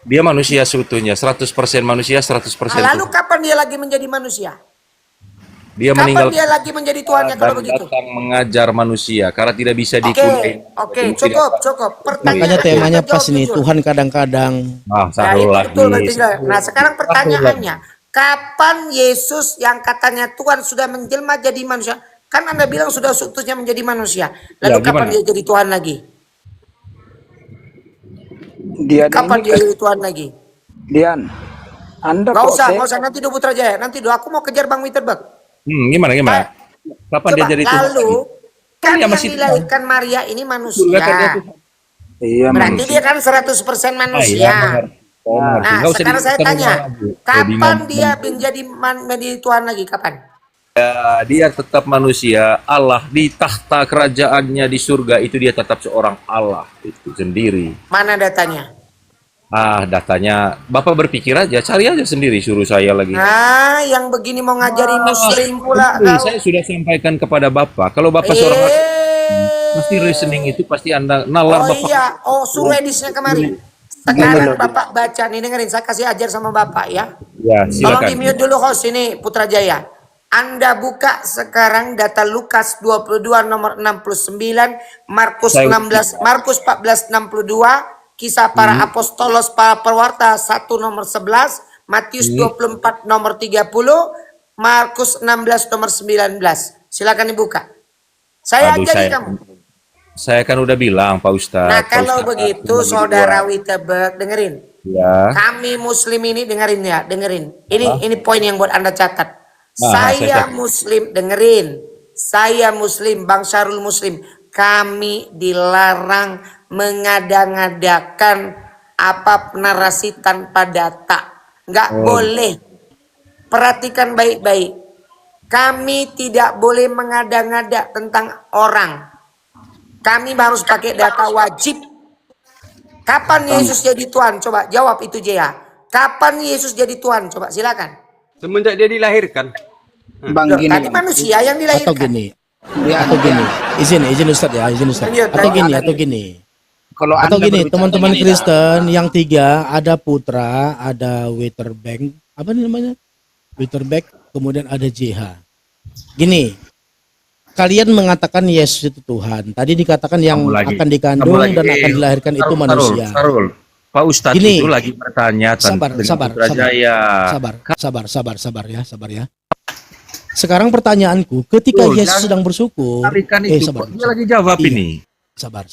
Dia manusia seutuhnya, 100% manusia, 100% Lalu Tuhan. kapan dia lagi menjadi manusia? Dia Kapan meninggal dia lagi menjadi Tuhannya kalau dan begitu? datang mengajar manusia karena tidak bisa Oke, diikuti. cukup. Makanya Pertanyaannya temanya kita pas jawab nih, jujur. Tuhan kadang-kadang. Ah, Nah, Sarul itu lagi. betul berarti. Nah, sekarang pertanyaannya, kapan Yesus yang katanya Tuhan sudah menjelma jadi manusia? Kan Anda bilang sudah seutuhnya menjadi manusia. Lalu Ya, kapan gimana? dia jadi Tuhan lagi? Dian Kapan ini dia jadi Tuhan lagi? Dian, Anda Nggak kok usah, nanti do Putra Jaya. Nanti do aku mau kejar Bang Witterbach. Gimana? Kapan dia Coba, jadi Tuhan? lalu kan Dia yang masih dilahirkan Maria ini manusia. Surga kan dia Tuhan. Iya Berarti manusia. dia kan 100% manusia. mengerti. Nah, Nggak usah sekarang saya kita tanya, ngomong lagi. kapan Bingung. dia menjadi Tuhan lagi? Kapan? Dia tetap manusia. Allah di tahta kerajaannya di surga itu dia tetap seorang Allah itu sendiri. Mana datanya? Datanya Bapak berpikir aja, cari aja sendiri, suruh saya lagi. Nah, yang begini mau ngajari Muslim pula kau. Saya sudah sampaikan kepada Bapak, kalau Bapak seorang pasti reasoning itu pasti Anda nalar Oh Bapak. iya, suruh edisnya kemari. Sekarang Bapak baca nih, dengerin, saya kasih ajar sama Bapak ya. Ya, Tolong di silakan. mute dulu host ini Putra Jaya. Anda buka sekarang data Lukas 22 nomor 69, Markus Saya 16, Markus 14 62, Kisah para Apostolos para Pewarta 1 nomor 11, Matius 24 nomor 30, Markus 16 nomor 19. Silakan dibuka. Saya Aduh, ajari kamu. saya kan udah bilang Pak Ustadz. Nah, Pak kalau Ustadz, begitu bagi Saudara dua. Witteberg dengerin. Ya. Kami Muslim ini dengerin ya, dengerin. Ini poin yang buat Anda catat. Saya saya Muslim, dengerin. Saya Muslim, Bang Syahrul Muslim. Kami dilarang mengada-ngadakan apa narasi tanpa data. Nggak boleh. Perhatikan baik-baik. Kami tidak boleh mengada-ngada tentang orang. Kami harus pakai data wajib. Kapan Yesus jadi Tuhan? Coba jawab itu Jaya. Kapan Yesus jadi Tuhan? Coba silakan. Semenjak dia dilahirkan. Bang Loh, gini tadi Bang. manusia yang Atau dilahirkan. gini, Dia, atau gini. Izin Ustaz ya, izin Ustaz. Iya, Atau tadi gini, ada atau gini. kalau Atau Anda gini, berbicara teman-teman gini, Kristen yang tiga, ada Putra, ada Witterbank, apa nih namanya? Witterbank, kemudian ada JH. Gini, kalian mengatakan Yesus itu Tuhan. Tadi dikatakan yang akan dikandung dan akan dilahirkan itu manusia. Sarul. Pak Ustadz Gini, itu lagi bertanya sabar, dengan sabar, Putrajaya. sabar ya. Sekarang pertanyaanku, ketika Tuh, Yesus jangan sedang bersyukur, Tarikan itu, dia lagi jawab Iya. ini. sabar.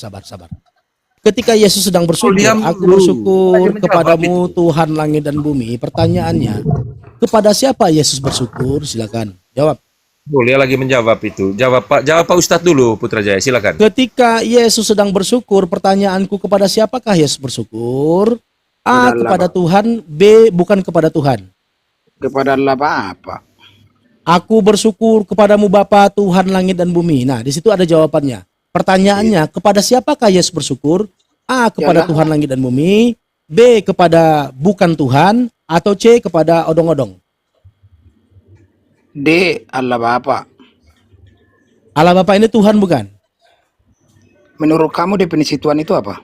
Ketika Yesus sedang bersyukur, diam aku dulu. bersyukur Lagi menjawab kepadamu itu. Tuhan langit dan bumi. Pertanyaannya, kepada siapa Yesus bersyukur? Silakan jawab. Boleh lagi menjawab itu. Jawab Pak Ustadz dulu Putrajaya, silakan. Ketika Yesus sedang bersyukur, pertanyaanku kepada siapakah Yesus bersyukur? A. Kepada Kepada Allah. Tuhan. B. Bukan kepada Tuhan. kepada Allah apa? Aku bersyukur kepadamu Bapa Tuhan langit dan bumi. Nah, di situ ada jawabannya. Pertanyaannya, kepada siapakah Yesus bersyukur? A. Kepada Yalah. Tuhan langit dan bumi. B. Kepada bukan Tuhan. Atau C. Kepada odong-odong. D. Allah Bapa. Allah Bapa ini Tuhan bukan? Menurut kamu definisi Tuhan itu apa?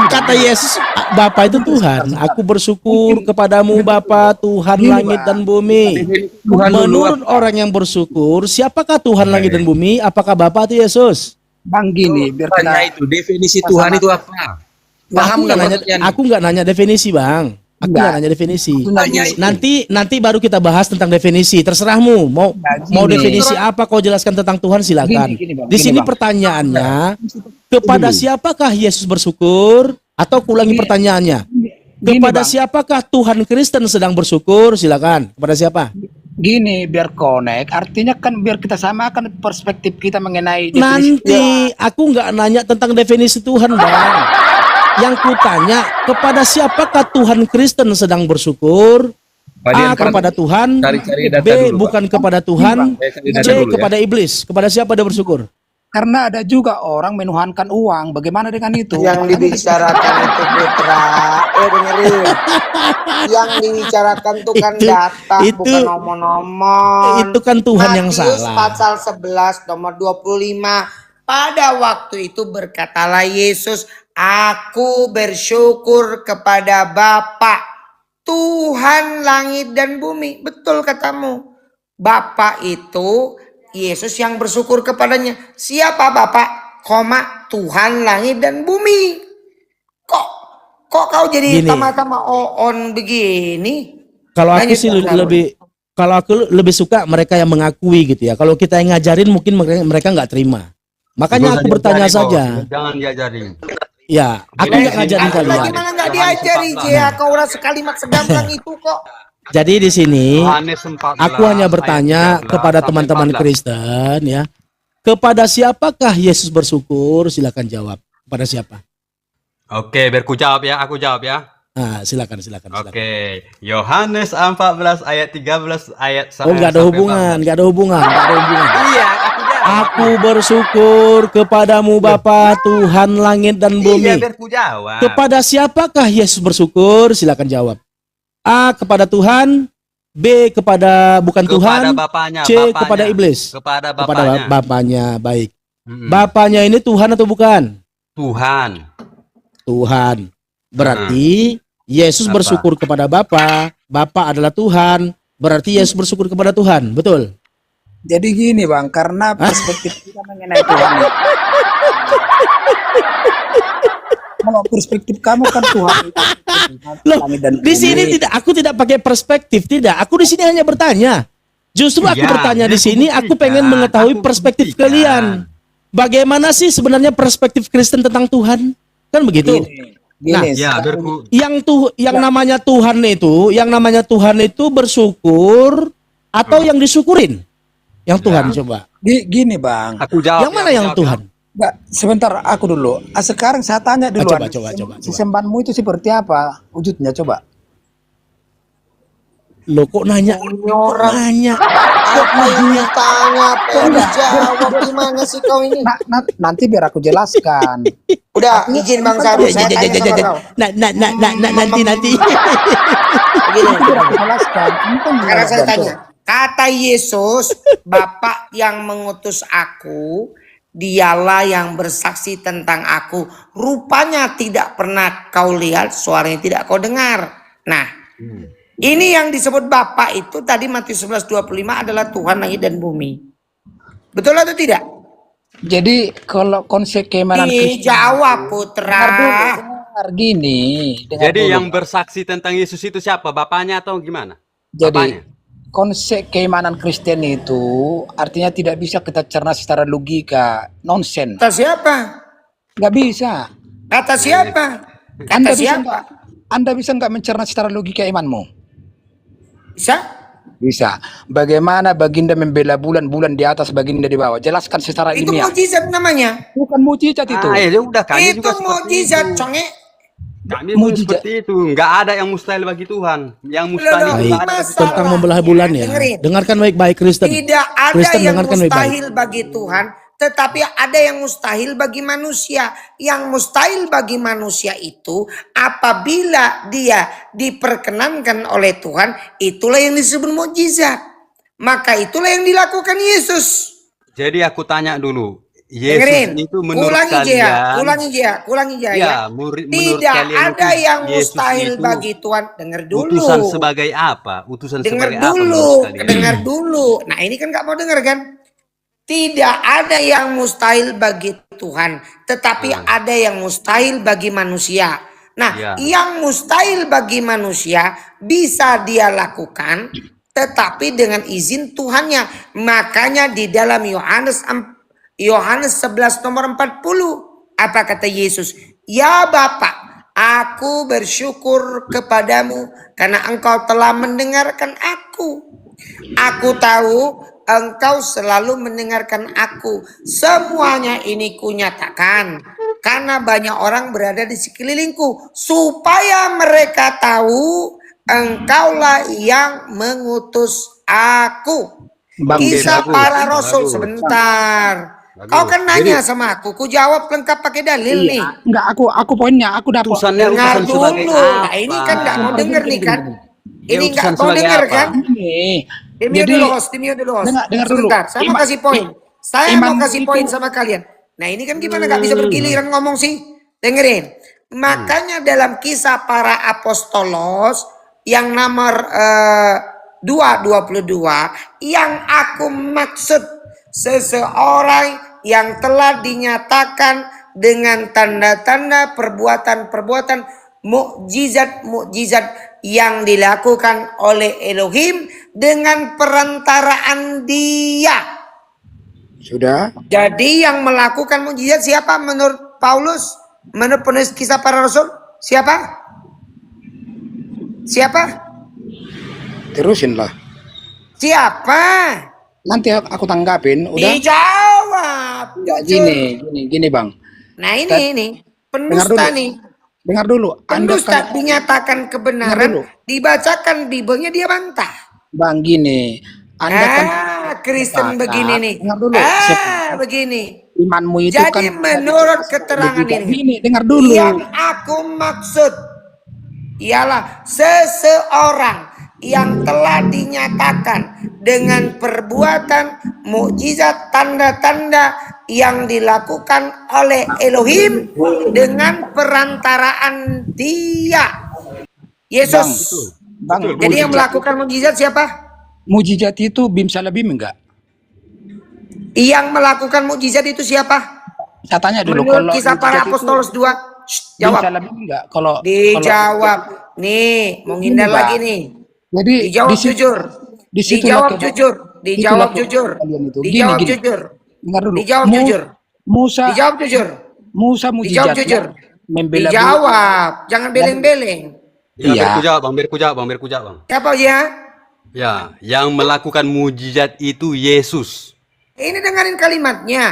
Kata Yesus, Bapa itu Tuhan. Aku bersyukur kepadamu Bapa Tuhan langit dan bumi. Tuhan dulu. Menurut orang yang bersyukur, siapakah Tuhan langit dan bumi? Apakah Bapa atau Yesus? Bang gini, biar Tanya kita itu definisi Tuhan itu apa? Paham Aku nggak nanya definisi, Bang. Aku nggak nanya definisi. Nanti baru kita bahas tentang definisi. Terserahmu. Mau definisi apa kau jelaskan tentang Tuhan silakan. Gini, Bang. Di Gini, sini Bang. pertanyaannya, kepada siapakah Yesus bersyukur? Atau kulangi pertanyaannya. Kepada Bang. siapakah Tuhan Kristen sedang bersyukur? Silakan. Kepada siapa? Gini, biar connect. Artinya kan biar kita samakan perspektif kita mengenai definisi Nanti aku nggak nanya tentang definisi Tuhan, Bang. Yang kutanya, kepada siapakah Tuhan Kristen sedang bersyukur? A. Kepada Tuhan. Cari data B. dulu, Pak. Bukan kepada Tuhan. Cari data C. dulu, ya. Kepada iblis. Kepada siapa dia bersyukur? Karena ada juga orang menuhankan uang. Bagaimana dengan itu? Yang dibicarakan itu Putra, dengerin. Yang dibicarakan itu kan data, bukan nomor-nomor. Itu kan Tuhan yang Matius salah. pasal 11 nomor 25. Pada waktu itu berkatalah Yesus, aku bersyukur kepada Bapa Tuhan langit dan bumi. Betul katamu. Bapa itu Yesus yang bersyukur kepadanya. Siapa Bapa? Tuhan langit dan bumi. Kok kau jadi Gini. sama-sama on begini? Kalau aku Lanjut, sih Bang Sarul. kalau aku lebih suka mereka yang mengakui gitu ya. Kalau kita yang ngajarin mungkin mereka nggak terima. Makanya aku bertanya saja. Jangan diajarin. Ya, aku nggak ngajarin kalian. Bagaimana nggak diajari Jaya? Kau orang sekalimat segamblang itu kok. Jadi di sini Yohanes 14 aku hanya bertanya ayat 13 kepada sampai teman-teman 14. Kristen ya. Kepada siapakah Yesus bersyukur? Silakan jawab. Kepada siapa? Oke, biar ku jawab ya, aku jawab ya. Nah, silakan. Oke, Yohanes 14 ayat 13 ayat Oh, nggak ada sampai hubungan. 14. Iya, aku jawab. Aku Aku bersyukur kepadamu Bapa Tuhan langit dan Iya, bumi. biar ku jawab. Kepada siapakah Yesus bersyukur? Silakan jawab. A. Kepada Tuhan. B. Kepada bukan Tuhan. Bapaknya, C. bapaknya. Kepada iblis. Kepada Kepada bapaknya. bapaknya. Baik. Mm-mm. Bapaknya ini Tuhan atau bukan? Tuhan. Tuhan. Berarti Yesus Apa? bersyukur kepada Bapa. Bapa adalah Tuhan. Berarti Yesus bersyukur kepada Tuhan. Betul? Jadi gini Bang, karena perspektif kita mengenai Tuhan. Kalau perspektif kamu kan Tuhan itu Loh, langit dan di sini bumi. aku tidak pakai perspektif, tidak. Aku di sini hanya bertanya. Justru aku Iya, bertanya di aku sini, aku buktikan, pengen mengetahui aku perspektif buktikan. kalian. Bagaimana sih sebenarnya perspektif Kristen tentang Tuhan? Kan begitu. Nah, Gini, Ya, yang namanya Tuhan itu bersyukur atau yang disyukurin? Yang Tuhan coba. gini Bang. aku jawab. Yang mana aku yang jawab, Tuhan? Nggak, sebentar aku dulu. Sekarang saya tanya duluan. Coba. Sesembahanmu itu seperti apa wujudnya coba? Lo kok nanya? Apa yang ditanya, apa yang dijawab, gimana sih kau ini? Nanti biar aku jelaskan. Udah, izin Bang Sarul, saya tanya sama kau. Nanti. Begini, Biar aku jelaskan. Ini kan sekarang saya jelas, tanya. Kata Yesus, Bapa yang mengutus aku, dialah yang bersaksi tentang aku. Rupanya tidak pernah kau lihat, suaranya tidak kau dengar. Nah, ini yang disebut Bapa itu tadi Matius 11:25 adalah Tuhan langit dan bumi. Betul atau tidak? Jadi kalau konsep keimanan Kristen Dijawab putra. dengar gini. dengar Jadi dulu. yang bersaksi tentang Yesus itu siapa? Bapaknya atau gimana? Jadi Bapaknya? konsep keimanan Kristen itu artinya tidak bisa kita cerna secara logika, nonsen. Kata siapa? Nggak bisa. Kata siapa? Kata Anda bisa siapa? nggak? Anda bisa nggak mencerna secara logika imanmu? Bisa? Bisa. Bagaimana baginda membela bulan di atas, baginda di bawah? Jelaskan secara Itu ilmiah. mukjizat namanya. Bukan mukjizat itu. Ya udah, kami Itu juga seperti mukjizat, itu. conge. Kami pun Mukjizat. seperti itu. Nggak ada yang mustahil bagi Tuhan. Yang mustahil Loh, itu Baik, nggak ada. masalah. tentang membelah bulan ya. Dengerin. Dengarkan baik-baik Kristen. Tidak ada Kristen, yang dengarkan baik-baik. mustahil bagi Tuhan, tetapi ada yang mustahil bagi manusia. Yang mustahil bagi manusia itu apabila dia diperkenankan oleh Tuhan, itulah yang disebut mukjizat. Maka itulah yang dilakukan Yesus. Jadi aku tanya dulu. Yesus Dengerin, itu menurut ulangi kalian. ulangi ya. Ya, menurut Tidak kalian ada itu yang Yesus mustahil itu bagi Tuhan. Dengar dulu. utusan sebagai apa? Utusan Dengar sebagai apa dulu, menurut kalian? dengar dulu. Nah ini kan nggak mau dengar kan? Tidak ada yang mustahil bagi Tuhan, tetapi ada yang mustahil bagi manusia. Nah, Ya. yang mustahil bagi manusia bisa dia lakukan, tetapi dengan izin Tuhannya. Makanya di dalam Yohanes 11 nomor 40, apa kata Yesus? Ya Bapa, aku bersyukur kepadamu karena engkau telah mendengarkan aku. Aku tahu engkau selalu mendengarkan aku. Semuanya ini kunyatakan karena banyak orang berada di sekelilingku, supaya mereka tahu engkaulah yang mengutus aku. Bang, Kisah bagus, para rasul bagus. sebentar. Bagus. Kau kan nanya sama aku, ku jawab lengkap pakai dalil nih. Enggak, aku poinnya, aku dapat. Utusannya Dengar utusan sebagai dulu. apa? Nah ini kan nggak mau denger nih kan? Dia Ini nggak utusan mau sebagai denger apa? kan? Ini. Dimio Jadi, dulu host, dimio dulu host. dengar dulu. Sebentar, saya mau Iman- kasih poin. Saya iman mau kasih itu- poin sama kalian. Nah ini kan gimana nggak bisa bergiliran ngomong sih? Dengerin. Makanya dalam kisah para apostolos yang nomor 2:22, yang aku maksud seseorang yang telah dinyatakan dengan tanda-tanda perbuatan-perbuatan mukjizat-mukjizat yang dilakukan oleh Elohim dengan perantaraan dia. Sudah. Jadi yang melakukan mukjizat siapa menurut Paulus? Menurut penulis kisah para rasul? Siapa? Siapa? Terusin lah. Siapa? Nanti aku tanggapin. Udah. Dijawab. Nggak, Jujur. gini Bang. Nah ini pendusta Dengar dulu. nih. Dengar dulu. Anda Pendusta kan, dinyatakan Dengar kebenaran, dulu. dibacakan Biblenya dia bantah. Bang, gini. Anda kan Kristen sepakat. begini nih. Dengar dulu. Begini. Imanmu itu kan. Jadi menurut keterangan ini, Gini, dengar dulu. yang aku maksud ialah seseorang yang telah dinyatakan dengan perbuatan mukjizat tanda-tanda yang dilakukan oleh Elohim dengan perantaraan dia, Yesus. Bang, Jadi yang melakukan mukjizat siapa? mujizat itu bim salah bim enggak? Yang melakukan mukjizat itu siapa? Saya tanya dulu. Menurut kisah para mujizat itu apostolos 2. bim Jawab. salah bim enggak? Kalau Dijawab. Nih, mau ngindar Ini, Bang. lagi nih. Jadi Dijawab jujur. Dijawab jujur. Dijawab jujur. Dijawab jujur. Dengar dulu. Dijawab jujur. Musa Dijawab jujur. Musa Dijawab mujizat. jujur. membela Dijawab, jangan beleng-beleng. Ya, Iya. biar ku jawab, bang. Siapa ya? Ya, yang melakukan mujizat itu Yesus. Ini dengerin kalimatnya.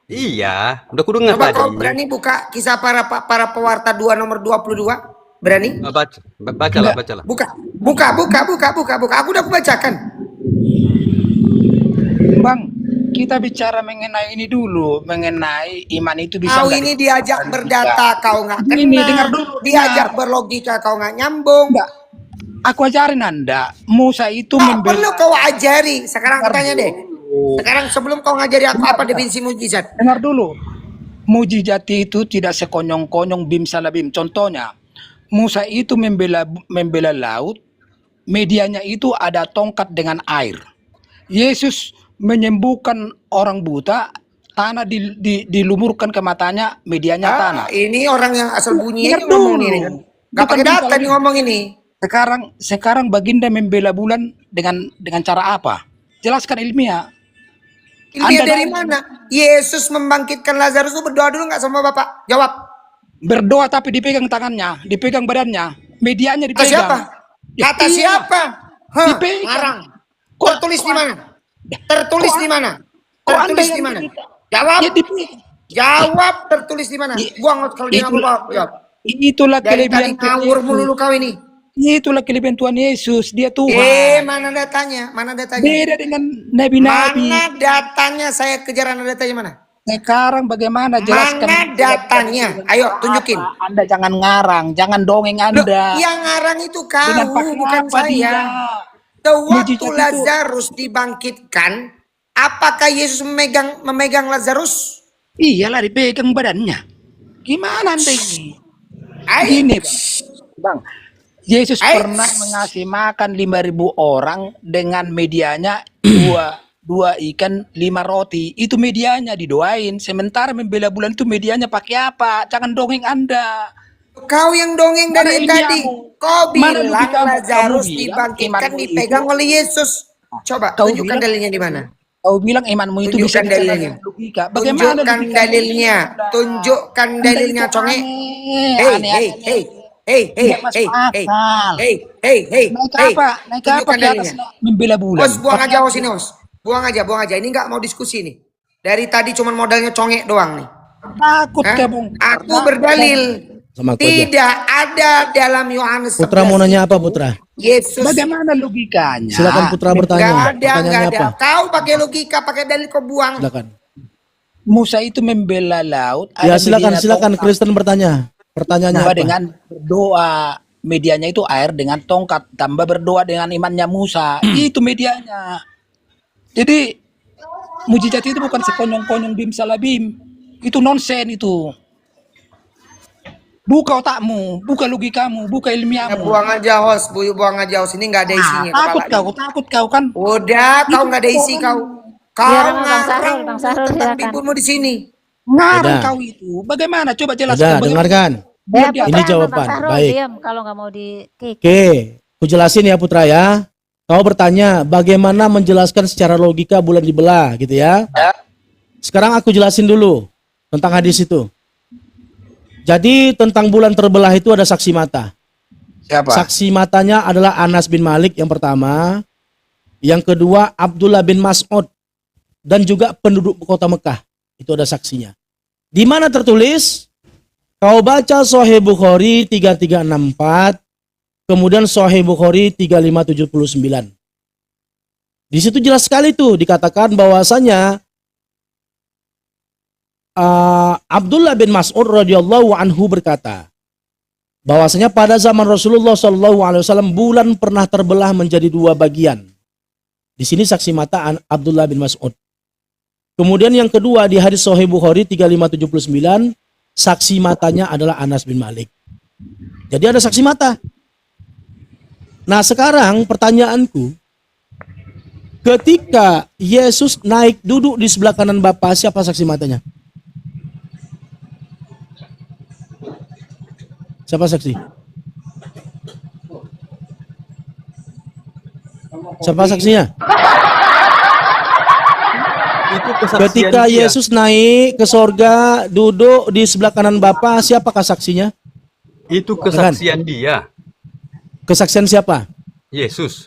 Iya, udah ku dengar Coba kau tadi. berani buka kisah para pewarta 2 nomor 22? Berani? Bacalah. Buka. Aku udah bacakan. Bang, kita bicara mengenai ini dulu, mengenai iman itu bisa Kau nggak ini di- diajak berdata, kau nggak kena. Ini dengar dulu, Diajak dengar. berlogika, kau nggak nyambung. Enggak. Aku ajarin Anda, Musa itu Tak perlu membela. kau ajari. Sekarang aku Dengar tanya deh. dulu. Sekarang sebelum kau ngajari aku apa definisi mujizat? Dengar dulu. Mujizat itu tidak sekonyong-konyong bim salah bim. Contohnya, Musa itu membela laut, medianya itu ada tongkat dengan air. Yesus menyembuhkan orang buta, tanah dilumurkan ke matanya, medianya tanah. Ini orang yang asal bunyi Dengar ngomong dulu. ini kan. Gak Bukan pakai bim data salah nih bim. ngomong ini. Sekarang Baginda membela bulan dengan cara apa? Jelaskan ilmiah. Ilmiah Anda dari tahu. mana? Yesus membangkitkan Lazarus itu berdoa dulu nggak sama Bapak? Jawab. Berdoa tapi dipegang tangannya, dipegang badannya, medianya Kata dipegang. siapa? Ya, Kata iya. siapa? Hah, Dipegang. ngarang. Kok- Tertulis di kok- mana? Tertulis di mana? Kok Anda Tertulis yang di mana? cerita? Jawab. Ya, dipegang. Jawab, tertulis di mana? I- Buang kalau dia nggak itulah, mau jawab. itulah Dari tadi kelebihan Tuhan ngawur Yesus. melulu kau ini. Itulah kelebihan Tuhan Yesus. Dia Tuhan. Mana datanya? Mana datanya? Beda dengan nabi-nabi. Mana datanya? Saya kejar anda datanya mana? Sekarang bagaimana jelaskan? Mana datanya? Ayo tunjukin. Apa? Anda jangan ngarang, jangan dongeng Loh, Anda. yang ngarang itu Dengan kau, pakai bukan apa saya. dia? Waktu Mujizat itu- Lazarus dibangkitkan, apakah Yesus memegang Lazarus? Iyalah dipegang badannya. Gimana Anda ini? Ay, Gini Bang. Yesus Ay. pernah mengasih makan 5.000 orang dengan medianya dua ikan 5 roti. Itu medianya didoain. Sementara membela bulan itu medianya pakai apa? Jangan dongeng Anda. kau yang dongeng Mana dari ilmiahmu? tadi. Kau Mana bilang logikamu? Lazarus Kamu bilang dibangkitkan imanmu dipegang itu- oleh Yesus. Coba Kau tunjukkan bilang- dalilnya di mana? Kau bilang imanmu itu bisa Tunjukkan bicara dalilnya. dengan logika. Bagaimana Tunjukkan logika? dalilnya. Tunjukkan Anda dalilnya, itu conge. aneh, Hey, aneh. hey, Tidak masuk akal. hey. Naik apa? Naik apa Tunjukkan ke atas dalilnya. membela bulan? Bos, buang aja hos ini, hos. Buang aja. Ini nggak mau diskusi nih. Dari tadi cuma modalnya congek doang nih. Takut Hah? ke Bung? Aku berdalil. Sama aku aja. Tidak ada dalam Yohanes 11 Putra mau nanya apa itu Putra? Yesus. Bagaimana logikanya? Silakan Putra bertanya. Nggak ada. Pertanyaannya apa? Kau pakai logika, pakai dalil kau buang. Silakan. Musa itu membela laut. Ya ada silakan medianya silakan tongkat. Kristen bertanya. Pertanyaannya Tambah apa? dengan berdoa. Medianya itu air dengan tongkat. Tambah berdoa dengan imannya Musa. Itu medianya. Jadi mujizat itu bukan sekonyong-konyong bim salah bim. Itu nonsen itu. Buka otakmu, buka logikamu, buka Ya, ilmiahmu. buang aja host, buang aja host. Ini nggak ada isinya. Takut kepala. takut kau kan? Udah, kau nggak ada isi kau. Kau Biar Bang ngarang Sahrul, tentang silakan. ibumu di sini. Ngarang Udah. kau itu. Bagaimana? Coba jelaskan. Udah, bagaimana? dengarkan. Ya, Ini Putra sama jawaban. Bang Sahrul, Baik. diam kalau nggak mau di kick. Oke, aku jelasin ya Putra ya. Kau bertanya bagaimana menjelaskan secara logika bulan dibelah gitu ya. Sekarang aku jelasin dulu tentang hadis itu. Jadi tentang bulan terbelah itu ada saksi mata. Siapa? Saksi matanya adalah Anas bin Malik yang pertama. Yang kedua Abdullah bin Mas'ud. Dan juga penduduk kota Mekah. Itu ada saksinya. Di mana tertulis? Kau baca Sahih Bukhari 3364. Kemudian Sahih Bukhari 3579. Di situ jelas sekali tuh dikatakan bahwasanya Abdullah bin Mas'ud radhiyallahu anhu berkata bahwasanya pada zaman Rasulullah SAW bulan pernah terbelah menjadi 2 bagian. Di sini saksi mata Abdullah bin Mas'ud. Kemudian yang kedua di hadis Sahih Bukhari 3579 saksi matanya adalah Anas bin Malik. Jadi ada saksi mata. Nah sekarang pertanyaanku, ketika Yesus naik duduk di sebelah kanan Bapa, siapa saksi matanya? Siapa saksi? Siapa saksinya? Itu kesaksian Ketika dia. Yesus naik ke sorga, duduk di sebelah kanan Bapa, siapakah saksinya? Itu kesaksian dia. Kesaksian siapa? Yesus.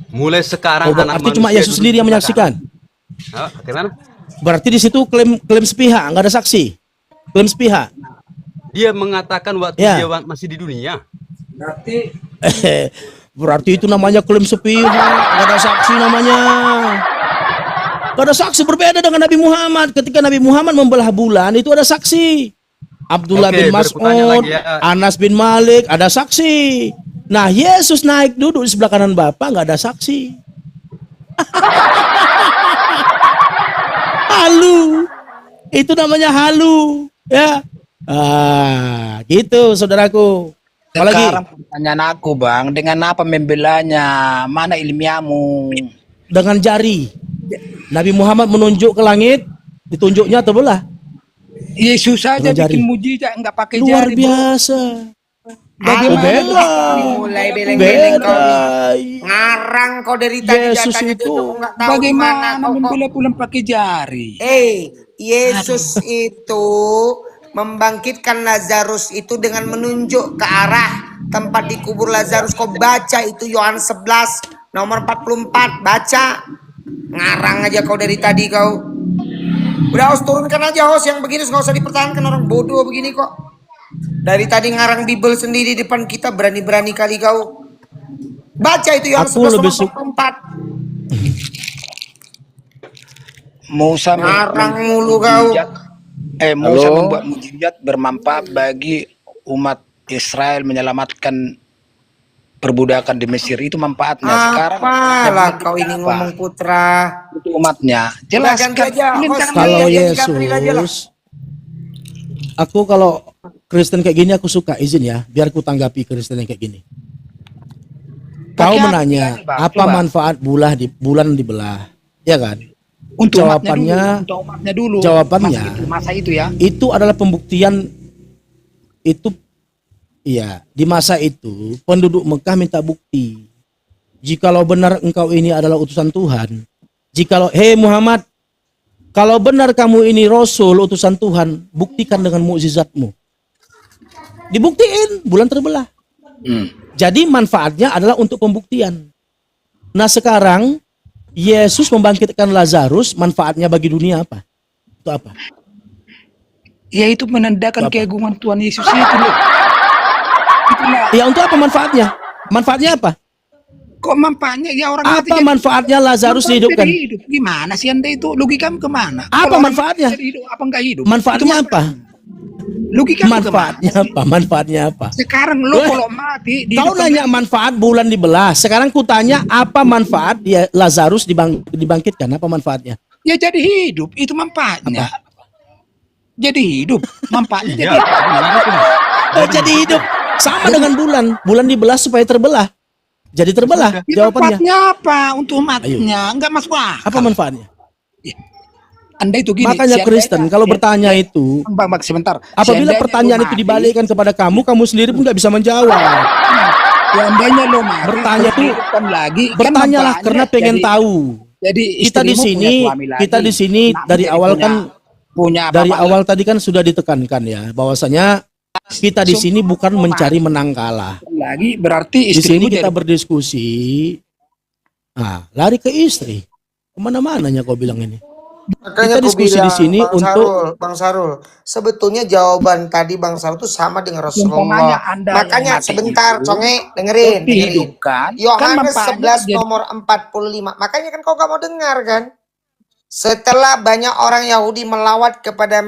Mulai sekarang Oh, berarti cuma manusia Yesus duduk sendiri yang di sebelah menyaksikan. kanan. Oh, bagaimana? Berarti di situ klaim sepihak, nggak ada saksi. Klaim sepihak. Dia mengatakan waktu Ya. dia masih di dunia. Berarti itu namanya klaim sepihak, nggak ada saksi namanya. Nggak ada saksi, berbeda dengan Nabi Muhammad. Ketika Nabi Muhammad membelah bulan, itu ada saksi. Abdullah Oke, bin bertanya Mas'ud, lagi ya. Anas bin Malik, ada saksi. Nah, Yesus naik duduk di sebelah kanan Bapa, nggak ada saksi. Halu. Itu namanya halu, ya. Gitu saudaraku. Apalagi Sekarang pertanyaan aku, Bang, dengan apa membelanya? Mana ilmiahmu? dengan jari. Nabi Muhammad menunjuk ke langit, ditunjuknya terbelah. Yesus saja Dengan jari. bikin mujizat nggak pakai Luar jari, Bro. biasa. Bagaimana beda. Mulai beleng-beleng kau nih. Beda. Ngarang kau dari tadi Yesus datanya itu. aku nggak tahu di mana Bagaimana kau kok. membela bulan pakai jari? Yesus itu membangkitkan Lazarus itu dengan menunjuk ke arah tempat dikubur Lazarus. Kau baca itu Yohanes 11 nomor 44, baca. Ngarang aja kau dari tadi kau. Udah host, turunkan aja host yang begini, nggak usah dipertahankan, orang bodoh begini kok. Dari tadi ngarang Bible sendiri di depan kita, berani-berani kali kau. Baca itu Yohanes Aku 11 lebih nomor 44. Musa Ngarang mulu kau. Musa membuat mujizat bermanfaat bagi umat Israel, menyelamatkan perbudakan di Mesir, itu manfaatnya. Sekarang Apalah kau ini ngomong putra. untuk umatnya. Udah ganti Jelaskan. aja, host. Kalau Ganti aja, ganti aja lah. Yesus, aku kalau Kristen kayak gini aku suka, izin ya, biar ku tanggapi Kristen yang kayak gini. Kau Pakai menanya hati, Bang. apa Coba. manfaat bulan dibelah, ya kan? Untuk Jawabannya- umatnya dulu. jawabannya- masa itu ya. Itu adalah pembuktian. Itu iya, di masa itu penduduk Mekah minta bukti. Jikalau benar engkau ini adalah utusan Tuhan, jikalau hei Muhammad, kalau benar kamu ini rasul utusan Tuhan, buktikan dengan mukjizatmu. Dibuktiin, bulan terbelah. Jadi manfaatnya adalah untuk pembuktian. Nah, sekarang Yesus membangkitkan Lazarus, manfaatnya bagi dunia apa? Itu apa? Yaitu menandakan Apa? keagungan Tuhan Yesus itu loh. Itulah. Ya, untuk apa manfaatnya? Manfaatnya apa? Kok manfaatnya ya orang mati Apa jadi- manfaatnya Lazarus manfaat dihidupkan? jadi hidup. Gimana sih Anda itu? Logikamu kemana? Apa Kalau orang manfaatnya? jadi hidup, apa enggak hidup? Manfaatnya Itu apa? Logikamu Manfaatnya kemana? apa? Manfaatnya apa? Sekarang lo kalau mati Kau dihidupkan nanya manfaat bulan dibelah. Sekarang ku tanya apa manfaat ya Lazarus dibangkitkan? Apa manfaatnya? ya jadi hidup, itu manfaatnya. Jadi hidup, manfaatnya jadi Iya. hidup. Oh, jadi hidup. Sama dengan bulan. Bulan dibelah supaya terbelah. Jadi terbelah. Ya, Jawabannya. manfaatnya apa untuk umatnya? Enggak masuk akal. Apa manfaatnya? Anda itu gini. Makanya seandainya- Kristen kalau bertanya itu, Bang, sebentar. apabila Seandainya pertanyaan lo itu mati, dibalikkan kepada kamu sendiri pun nggak bisa menjawab. seandainya lo mati, Bertanya tuh, dihidupkan lagi, kan Bertanyalah manfaatnya karena pengen jadi- tahu. Jadi Kita di istrimu sini, punya suami lagi. kita di sini Anakmu dari jadi awal punya- kan, punya dari bapak awal tadi kan sudah ditekankan ya, bahwasanya kita di sini bukan mencari menang kalah. lagi, berarti Di sini istrimu kita jadi berdiskusi. Nah, lari ke istri. Kemana-mananya kau bilang ini? Makanya Kita diskusi di sini Bang Sarul, sebetulnya jawaban tadi Bang Sarul itu sama dengan Umpamanya Rasulullah. Anda Makanya yang mati sebentar, itu, Conge, dengerin. dihidupkan, kan Yohanes manfaatnya 11 jadi- nomor 45. Makanya kan kau gak mau dengar kan? Setelah banyak orang Yahudi melawat kepada